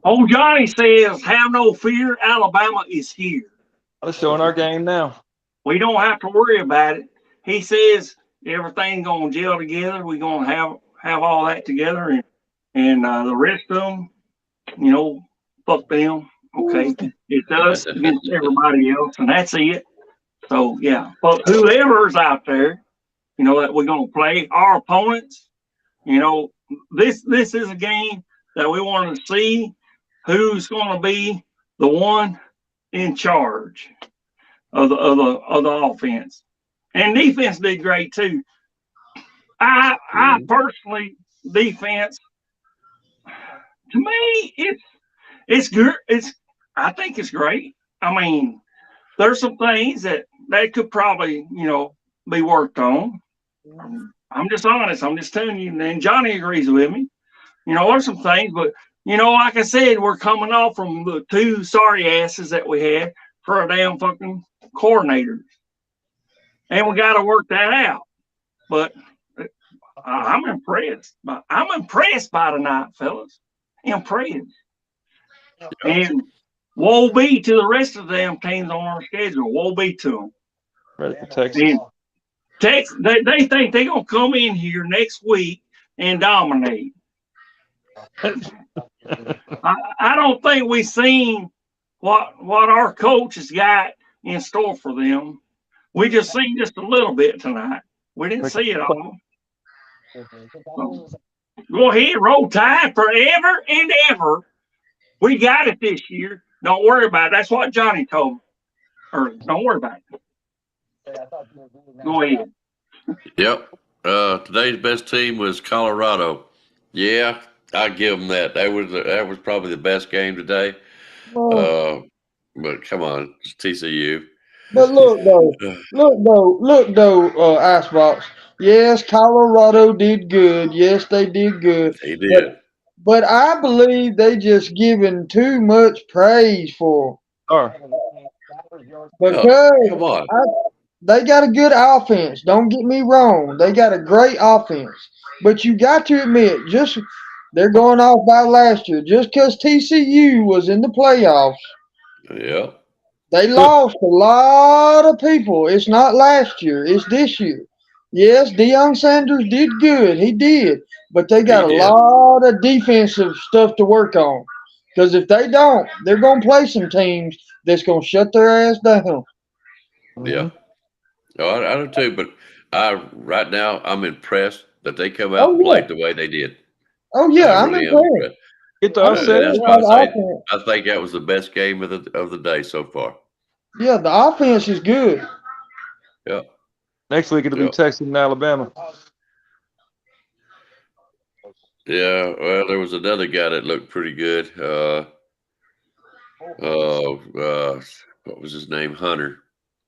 Old Johnny says, have no fear. Alabama is here. Let's showing our game now. We don't have to worry about it. He says everything's going to gel together. We're going to have all that together. And the rest of them, fuck them. Okay. It's us against everybody else. And that's it. So, yeah. But whoever's out there, that we're going to play, our opponents, this is a game that we want to see who's going to be the one in charge of the offense. And defense did great too. I personally, defense, to me, it's good. I think it's great. I mean, there's some things that could probably, be worked on. I'm just honest. I'm just telling you, and Johnny agrees with me. There's some things, but like I said, we're coming off from the 2 sorry asses that we had for a damn fucking coordinators. And we got to work that out. But I'm impressed. I'm impressed by tonight, fellas. Impressed. And woe be to the rest of the damn teams on our schedule. Woe be to them. Ready for Texas. Texas, they think they're gonna come in here next week and dominate. I don't think we've seen what our coach has got in store for them. We just seen just a little bit tonight. We didn't see it all. So, go ahead, roll tide forever and ever. We got it this year. Don't worry about it. That's what Johnny told me. Or don't worry about it. Go ahead. Yep. Today's best team was Colorado. Yeah, I give them that. That was probably the best game today. Oh. But come on, it's TCU. But look though, Icebox. Yes, Colorado did good. Yes, they did good. He did. But I believe they just giving too much praise for Or because Come on. they got a good offense. Don't get me wrong. They got a great offense. But you got to admit, just they're going off by last year. Just because TCU was in the playoffs, Yeah. they lost a lot of people. It's not last year. It's this year. Yes, Deion Sanders did good. He did. But they got He a did. lot of defensive stuff to work on. Because if they don't, they're going to play some teams that's going to shut their ass down. Yeah. Oh, I do too. But right now, I'm impressed that they come out Oh, and yeah. played the way they did. Oh, I yeah. I'm really am impressed. impressed. get the I'm And upset. that's impressed why by I the say offense. I think that was the best game of the day so far. Yeah, the offense is good. Yeah. Next week it'll be Yeah. Texas and Alabama. Yeah. Well, there was another guy that looked pretty good. What was his name? Hunter.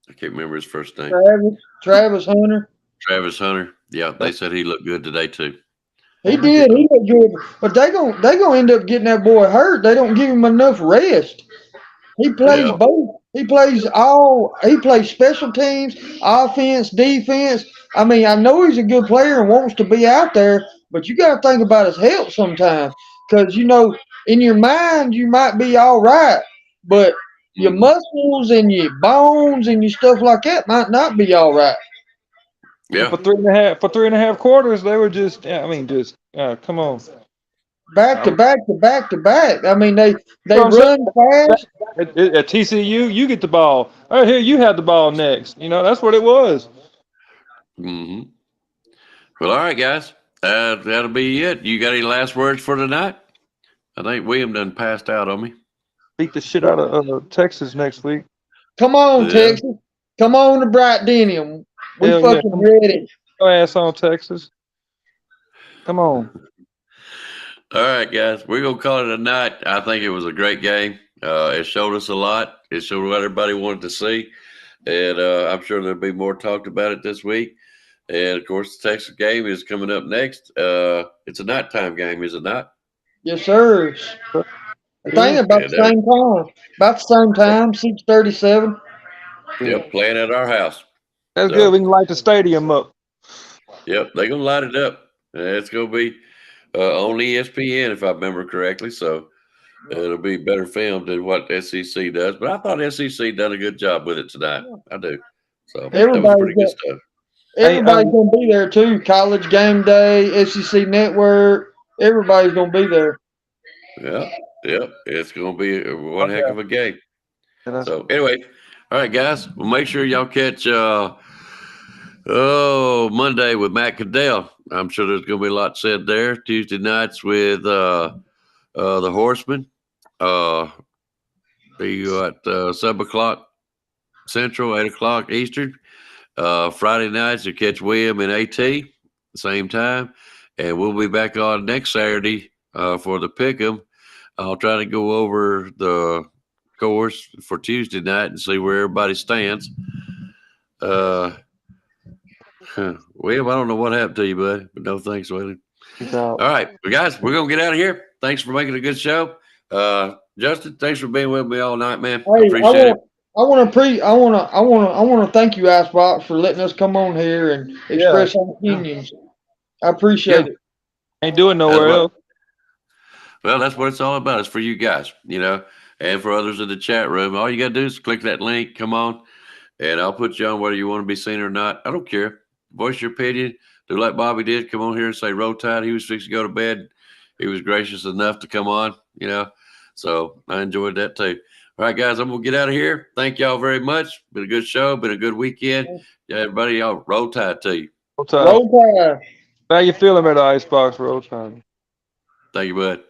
I can't remember his first name. Travis Hunter. Travis Hunter. Yeah, they said he looked good today too. He did. He looked good. But they gonna end up getting that boy hurt. They don't give him enough rest. He plays Yeah. both. He plays special teams, offense, defense. I mean, I know he's a good player and wants to be out there, but you got to think about his health sometimes. Because, in your mind, you might be all right, but your muscles and your bones and your stuff like that might not be all right. Yeah. For 3.5 quarters, they were just. Yeah, I mean, just. Come on. Back to back to back to back. I mean, they know what I'm run fast. At TCU, you get the ball. Right here, you have the ball next. That's what it was. Mm-hmm. Well, all right, guys. That'll be it. You got any last words for tonight? I think William done passed out on me. Beat the shit out of Texas next week. Come on, Yeah. Texas. Come on to Bright Denim. We Hell yeah. fucking ready. Go ass on Texas. Come on. All right, guys. We're going to call it a night. I think it was a great game. It showed us a lot. It showed what everybody wanted to see. And I'm sure there'll be more talked about it this week. And, of course, the Texas game is coming up next. It's a nighttime game, is it not? Yes, sir. I think about the same time. About the same time, 6:37. Yep, playing at our house. That's good. We can light the stadium up. Yep, they're going to light it up. It's going to be on ESPN, if I remember correctly. So it'll be better filmed than what SEC does. But I thought SEC done a good job with it tonight. I do. So that was pretty good stuff. Everybody's going to be there, too. College Game Day, SEC Network. Everybody's going to be there. Yeah. It's going to be one heck of a game. So anyway, all right, guys. Well, make sure y'all catch Monday with Matt Caddell. I'm sure there's going to be a lot said there. Tuesday nights with the Horsemen. Be at 7 o'clock Central, 8 o'clock Eastern. Friday nights you catch William and AT the same time, and we'll be back on next Saturday for the Pick'em. I'll try to go over the course for Tuesday night and see where everybody stands. William, I don't know what happened to you, buddy, but no thanks, William. All right, well, guys, we're gonna get out of here. Thanks for making a good show. Justin, thanks for being with me all night, man. I appreciate it. I want to thank you, Icebox, for letting us come on here and express our opinions. I appreciate it. Ain't doing nowhere else. Well, that's what it's all about. It's for you guys, and for others in the chat room. All you got to do is click that link, come on, and I'll put you on whether you want to be seen or not. I don't care. voice your opinion. Do like Bobby did. Come on here and say Roll Tide. He was fixing to go to bed. He was gracious enough to come on, you know. So I enjoyed that too. All right, guys, I'm going to get out of here. Thank y'all very much. Been a good show. Been a good weekend. Yeah, everybody, y'all Roll Tide to you. Roll Tide. Roll Tide. How you feeling at the Icebox? Roll Tide. Thank you, bud.